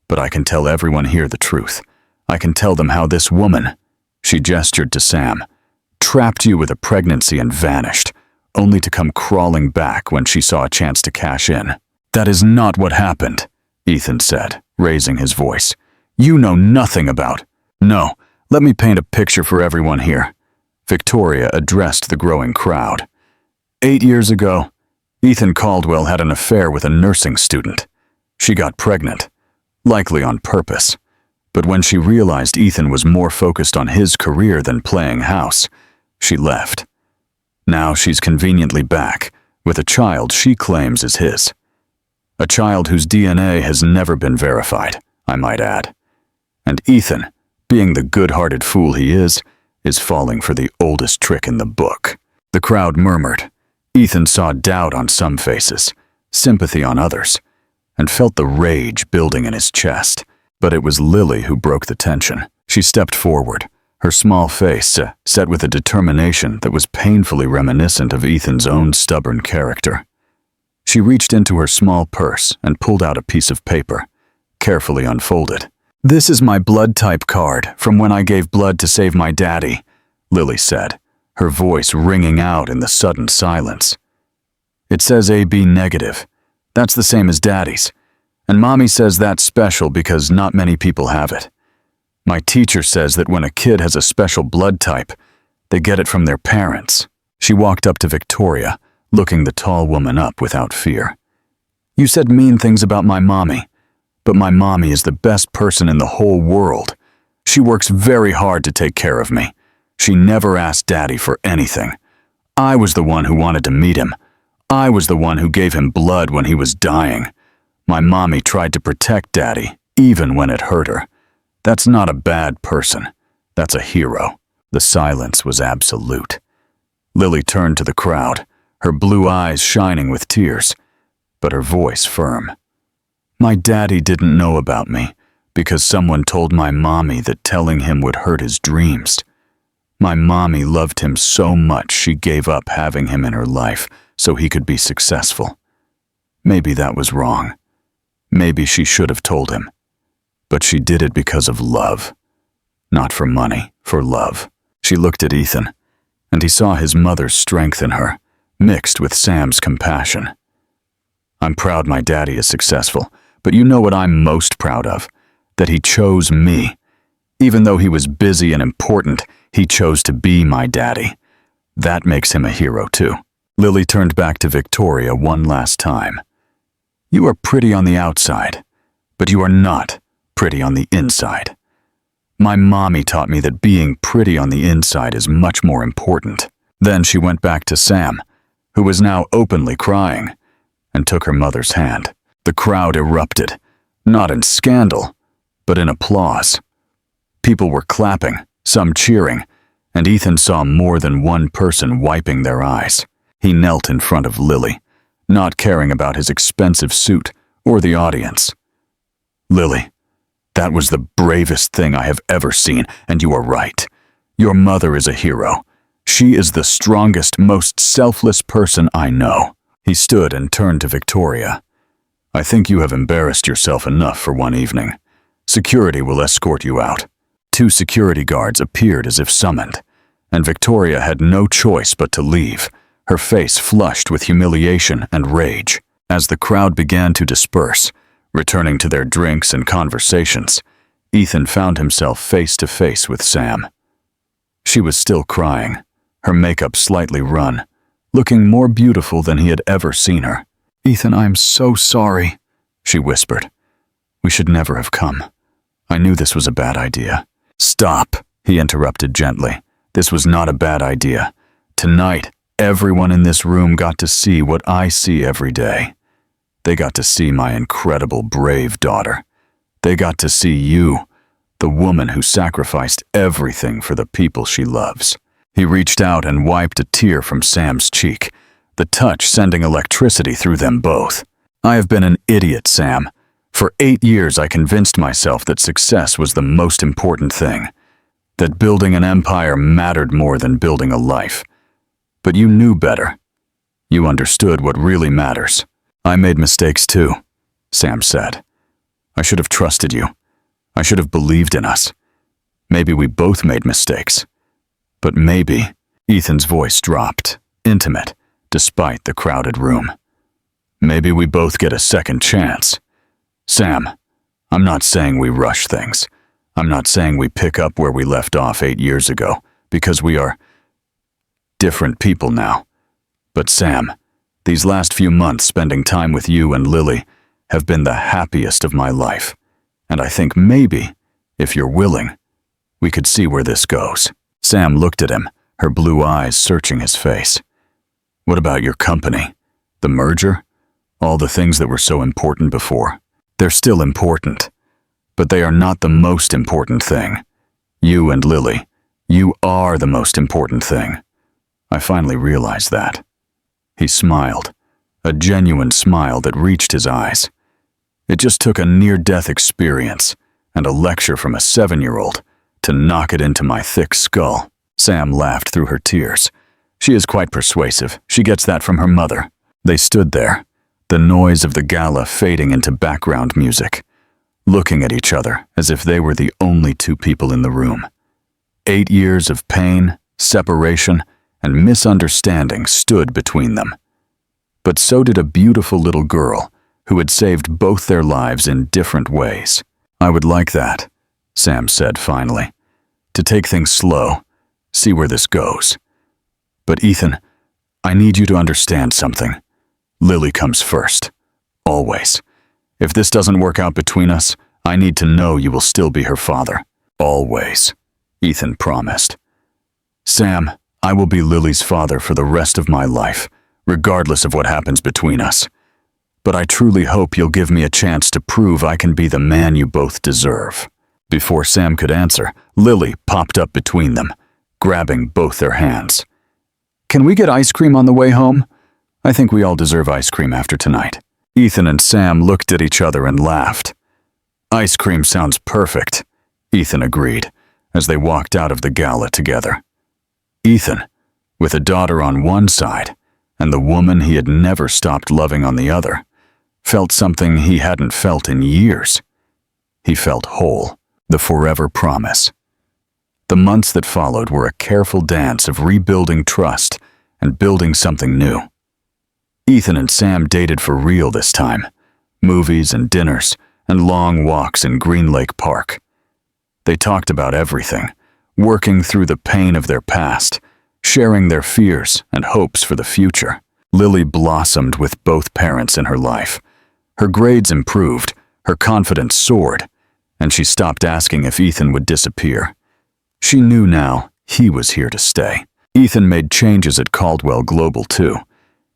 but I can tell everyone here the truth. I can tell them how this woman," she gestured to Sam, "trapped you with a pregnancy and vanished, only to come crawling back when she saw a chance to cash in." "That is not what happened," Ethan said, raising his voice. "You know nothing about—" "No. Let me paint a picture for everyone here." Victoria addressed the growing crowd. 8 years ago, Ethan Caldwell had an affair with a nursing student. She got pregnant, likely on purpose. But when she realized Ethan was more focused on his career than playing house, she left. Now she's conveniently back, with a child she claims is his. A child whose DNA has never been verified, I might add. And Ethan, being the good-hearted fool he is falling for the oldest trick in the book. The crowd murmured. Ethan saw doubt on some faces, sympathy on others, and felt the rage building in his chest. But it was Lily who broke the tension. She stepped forward, her small face set with a determination that was painfully reminiscent of Ethan's own stubborn character. She reached into her small purse and pulled out a piece of paper, carefully unfolded. "This is my blood type card from when I gave blood to save my daddy," Lily said, her voice ringing out in the sudden silence. "It says AB negative. That's the same as Daddy's. And Mommy says that's special because not many people have it. My teacher says that when a kid has a special blood type, they get it from their parents." She walked up to Victoria, looking the tall woman up without fear. "You said mean things about my mommy, but my mommy is the best person in the whole world. She works very hard to take care of me. She never asked Daddy for anything. I was the one who wanted to meet him. I was the one who gave him blood when he was dying. My mommy tried to protect Daddy, even when it hurt her. That's not a bad person. That's a hero." The silence was absolute. Lily turned to the crowd, her blue eyes shining with tears, but her voice firm. "My daddy didn't know about me because someone told my mommy that telling him would hurt his dreams. My mommy loved him so much she gave up having him in her life so he could be successful. Maybe that was wrong. Maybe she should have told him. But she did it because of love. Not for money, for love." She looked at Ethan, and he saw his mother's strength in her, mixed with Sam's compassion. "I'm proud my daddy is successful, but you know what I'm most proud of? That he chose me. Even though he was busy and important, he chose to be my daddy. That makes him a hero too." Lily turned back to Victoria one last time. "You are pretty on the outside, but you are not pretty on the inside. My mommy taught me that being pretty on the inside is much more important." Then she went back to Sam, who was now openly crying, and took her mother's hand. The crowd erupted, not in scandal, but in applause. People were clapping, some cheering, and Ethan saw more than one person wiping their eyes. He knelt in front of Lily, not caring about his expensive suit or the audience. "Lily, that was the bravest thing I have ever seen, and you are right. Your mother is a hero. She is the strongest, most selfless person I know." He stood and turned to Victoria. "I think you have embarrassed yourself enough for one evening. Security will escort you out." 2 security guards appeared as if summoned, and Victoria had no choice but to leave, her face flushed with humiliation and rage. As the crowd began to disperse, returning to their drinks and conversations, Ethan found himself face to face with Sam. She was still crying, her makeup slightly run, looking more beautiful than he had ever seen her. "Ethan, I'm so sorry," she whispered. "We should never have come. I knew this was a bad idea." "Stop," he interrupted gently. "This was not a bad idea. Tonight, everyone in this room got to see what I see every day. They got to see my incredible, brave daughter. They got to see you, the woman who sacrificed everything for the people she loves." He reached out and wiped a tear from Sam's cheek, the touch sending electricity through them both. "I have been an idiot, Sam. For 8 years I convinced myself that success was the most important thing, that building an empire mattered more than building a life. But you knew better. You understood what really matters." "I made mistakes too," Sam said. "I should have trusted you. I should have believed in us. Maybe we both made mistakes. But maybe," Ethan's voice dropped, intimate, despite the crowded room. "Maybe we both get a second chance. Sam, I'm not saying we rush things. I'm not saying we pick up where we left off 8 years ago, because we are different people now. But Sam, these last few months spending time with you and Lily have been the happiest of my life. And I think maybe, if you're willing, we could see where this goes." Sam looked at him, her blue eyes searching his face. "What about your company? The merger? All the things that were so important before? They're still important, but they are not the most important thing. You and Lily, you are the most important thing. I finally realized that." He smiled, a genuine smile that reached his eyes. It just took a near-death experience and a lecture from a 7-year-old to knock it into my thick skull. Sam laughed through her tears. She is quite persuasive. She gets that from her mother. They stood there, the noise of the gala fading into background music, looking at each other as if they were the only two people in the room. 8 years of pain, separation, and misunderstanding stood between them. But so did a beautiful little girl who had saved both their lives in different ways. "I would like that," Sam said finally, "to take things slow, see where this goes. But Ethan, I need you to understand something. Lily comes first. Always. If this doesn't work out between us, I need to know you will still be her father. Always," Ethan promised. "Sam, I will be Lily's father for the rest of my life, regardless of what happens between us. But I truly hope you'll give me a chance to prove I can be the man you both deserve." Before Sam could answer, Lily popped up between them, grabbing both their hands. "Can we get ice cream on the way home? I think we all deserve ice cream after tonight." Ethan and Sam looked at each other and laughed. "Ice cream sounds perfect," Ethan agreed, as they walked out of the gala together. Ethan, with a daughter on one side and the woman he had never stopped loving on the other, felt something he hadn't felt in years. He felt whole, the forever promise. The months that followed were a careful dance of rebuilding trust and building something new. Ethan and Sam dated for real this time, movies and dinners and long walks in Green Lake Park. They talked about everything, working through the pain of their past, sharing their fears and hopes for the future. Lily blossomed with both parents in her life. Her grades improved, her confidence soared, and she stopped asking if Ethan would disappear. She knew now he was here to stay. Ethan made changes at Caldwell Global too.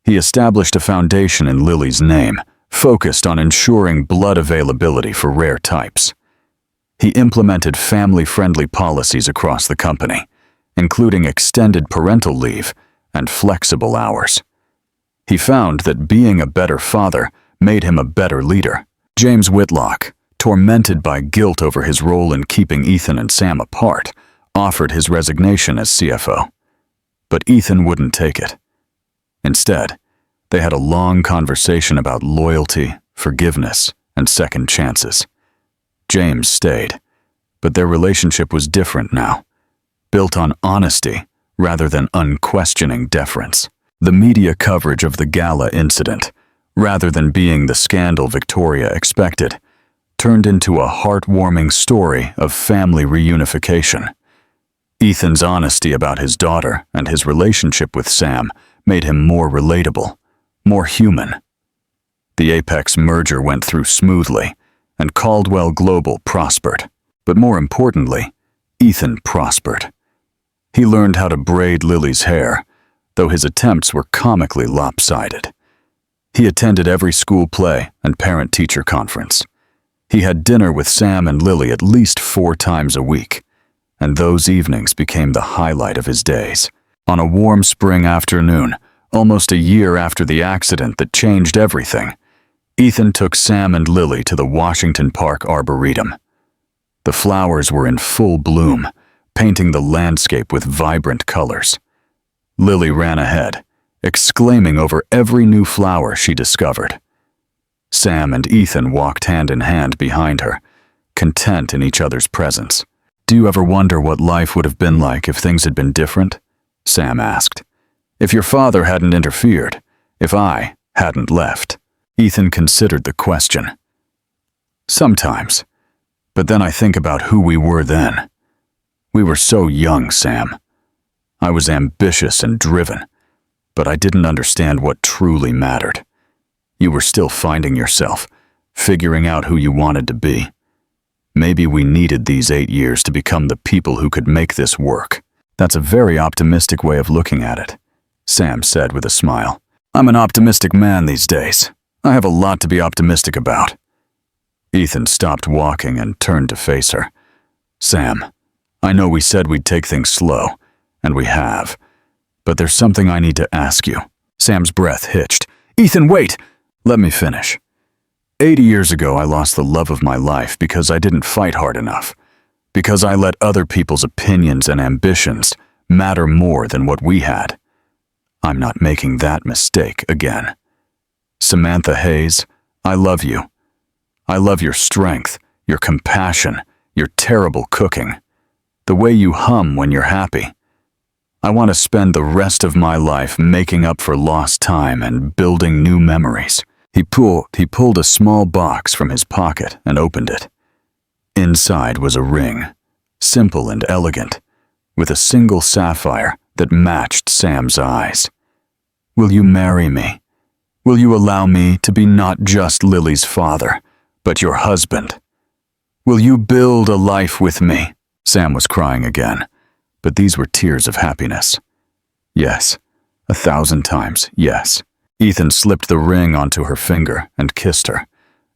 He established a foundation in Lily's name, focused on ensuring blood availability for rare types. He implemented family-friendly policies across the company, including extended parental leave and flexible hours. He found that being a better father made him a better leader. James Whitlock, tormented by guilt over his role in keeping Ethan and Sam apart, offered his resignation as CFO. But Ethan wouldn't take it. Instead, they had a long conversation about loyalty, forgiveness, and second chances. James stayed, but their relationship was different now, built on honesty rather than unquestioning deference. The media coverage of the gala incident, rather than being the scandal Victoria expected, turned into a heartwarming story of family reunification. Ethan's honesty about his daughter and his relationship with Sam made him more relatable, more human. The Apex merger went through smoothly, and Caldwell Global prospered. But more importantly, Ethan prospered. He learned how to braid Lily's hair, though his attempts were comically lopsided. He attended every school play and parent-teacher conference. He had dinner with Sam and Lily at least 4 times a week, and those evenings became the highlight of his days. On a warm spring afternoon, almost a year after the accident that changed everything, Ethan took Sam and Lily to the Washington Park Arboretum. The flowers were in full bloom, painting the landscape with vibrant colors. Lily ran ahead, exclaiming over every new flower she discovered. Sam and Ethan walked hand in hand behind her, content in each other's presence. "Do you ever wonder what life would have been like if things had been different?" Sam asked. "If your father hadn't interfered, if I hadn't left?" Ethan considered the question. "Sometimes, but then I think about who we were then. We were so young, Sam. I was ambitious and driven, but I didn't understand what truly mattered. You were still finding yourself, figuring out who you wanted to be. Maybe we needed these 8 years to become the people who could make this work." "That's a very optimistic way of looking at it," Sam said with a smile. "I'm an optimistic man these days. I have a lot to be optimistic about." Ethan stopped walking and turned to face her. "Sam, I know we said we'd take things slow, and we have, but there's something I need to ask you." Sam's breath hitched. "Ethan, wait! Let me finish. 80 years ago, I lost the love of my life because I didn't fight hard enough. Because I let other people's opinions and ambitions matter more than what we had. I'm not making that mistake again. Samantha Hayes, I love you. I love your strength, your compassion, your terrible cooking, the way you hum when you're happy. I want to spend the rest of my life making up for lost time and building new memories." He pulled a small box from his pocket and opened it. Inside was a ring, simple and elegant, with a single sapphire that matched Sam's eyes. "Will you marry me? Will you allow me to be not just Lily's father, but your husband? Will you build a life with me?" Sam was crying again, but these were tears of happiness. Yes, 1,000 times yes. Ethan slipped the ring onto her finger and kissed her,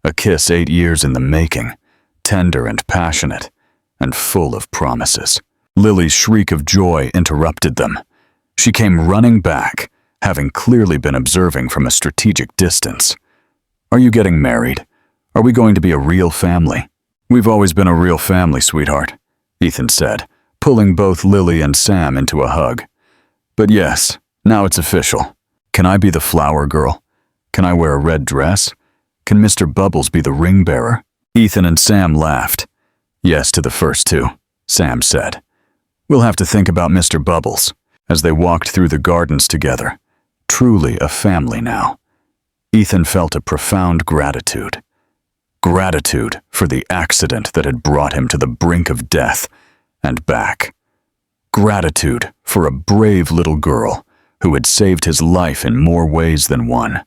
a kiss 8 years in the making, tender and passionate, and full of promises. Lily's shriek of joy interrupted them. She came running back, having clearly been observing from a strategic distance. "Are you getting married? Are we going to be a real family?" "We've always been a real family, sweetheart," Ethan said, pulling both Lily and Sam into a hug. "But yes, now it's official. Can I be the flower girl? Can I wear a red dress? Can Mr. Bubbles be the ring bearer?" Ethan and Sam laughed. "Yes to the first two," Sam said. "We'll have to think about Mr. Bubbles." As they walked through the gardens together, truly a family now, Ethan felt a profound gratitude. Gratitude for the accident that had brought him to the brink of death and back. Gratitude for a brave little girl who had saved his life in more ways than one.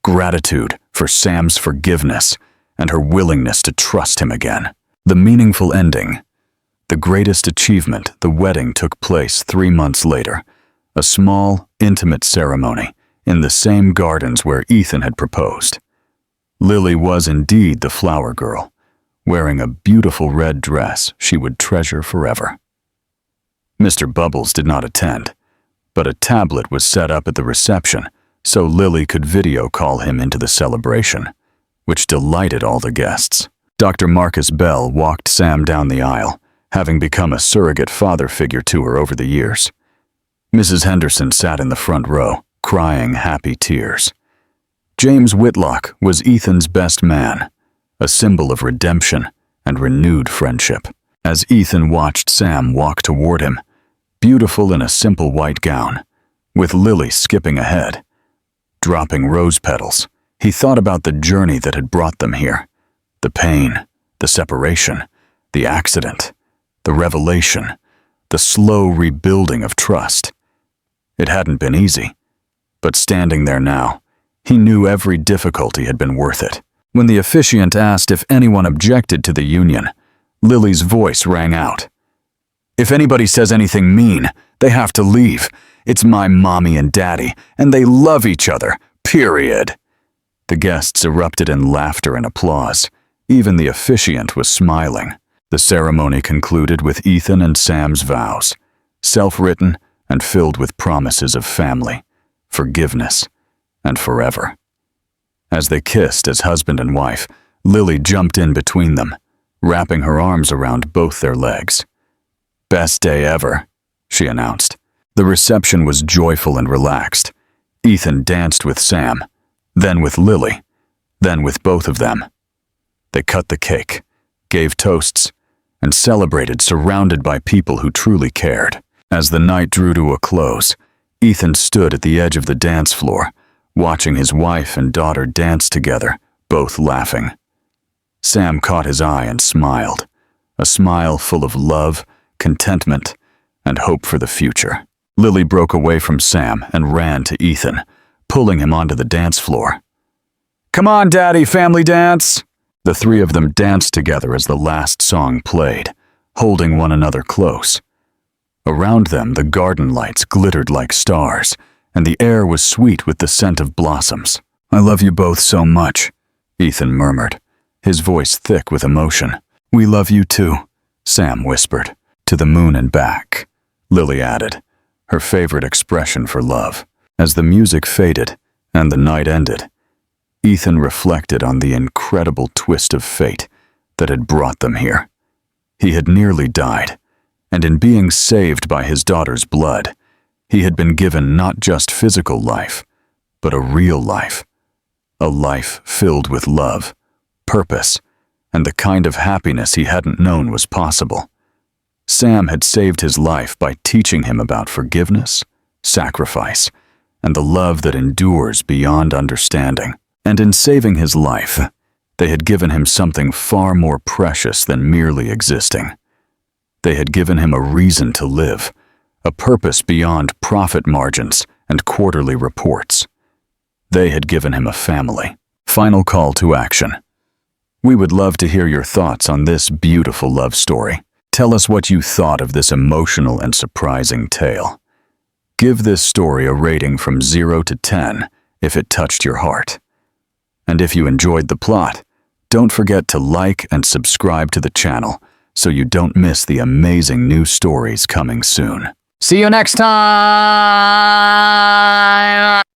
Gratitude for Sam's forgiveness and her willingness to trust him again. The meaningful ending. The greatest achievement, the wedding took place 3 months later, a small, intimate ceremony in the same gardens where Ethan had proposed. Lily was indeed the flower girl, wearing a beautiful red dress she would treasure forever. Mr. Bubbles did not attend, but a tablet was set up at the reception so Lily could video call him into the celebration, which delighted all the guests. Dr. Marcus Bell walked Sam down the aisle, having become a surrogate father figure to her over the years. Mrs. Henderson sat in the front row, crying happy tears. James Whitlock was Ethan's best man, a symbol of redemption and renewed friendship. As Ethan watched Sam walk toward him, beautiful in a simple white gown, with Lily skipping ahead, dropping rose petals, he thought about the journey that had brought them here. The pain, the separation, the accident, the revelation, the slow rebuilding of trust. It hadn't been easy, but standing there now, he knew every difficulty had been worth it. When the officiant asked if anyone objected to the union, Lily's voice rang out. "If anybody says anything mean, they have to leave. It's my mommy and daddy, and they love each other, period." The guests erupted in laughter and applause. Even the officiant was smiling. The ceremony concluded with Ethan and Sam's vows, self-written and filled with promises of family, forgiveness, and forever. As they kissed as husband and wife, Lily jumped in between them, wrapping her arms around both their legs. "Best day ever," she announced. The reception was joyful and relaxed. Ethan danced with Sam, then with Lily, then with both of them. They cut the cake, gave toasts, and celebrated surrounded by people who truly cared. As the night drew to a close, Ethan stood at the edge of the dance floor, watching his wife and daughter dance together, both laughing. Sam caught his eye and smiled, a smile full of love, contentment, and hope for the future. Lily broke away from Sam and ran to Ethan, pulling him onto the dance floor. "Come on, Daddy, family dance!" The three of them danced together as the last song played, holding one another close. Around them, the garden lights glittered like stars, and the air was sweet with the scent of blossoms. "I love you both so much," Ethan murmured, his voice thick with emotion. "We love you too," Sam whispered. "To the moon and back," Lily added, her favorite expression for love. As the music faded and the night ended, Ethan reflected on the incredible twist of fate that had brought them here. He had nearly died, and in being saved by his daughter's blood, he had been given not just physical life, but a real life. A life filled with love, purpose, and the kind of happiness he hadn't known was possible. Sam had saved his life by teaching him about forgiveness, sacrifice, and the love that endures beyond understanding. And in saving his life, they had given him something far more precious than merely existing. They had given him a reason to live, a purpose beyond profit margins and quarterly reports. They had given him a family. Final call to action. We would love to hear your thoughts on this beautiful love story. Tell us what you thought of this emotional and surprising tale. Give this story a rating from 0 to 10 if it touched your heart. And if you enjoyed the plot, don't forget to like and subscribe to the channel so you don't miss the amazing new stories coming soon. See you next time!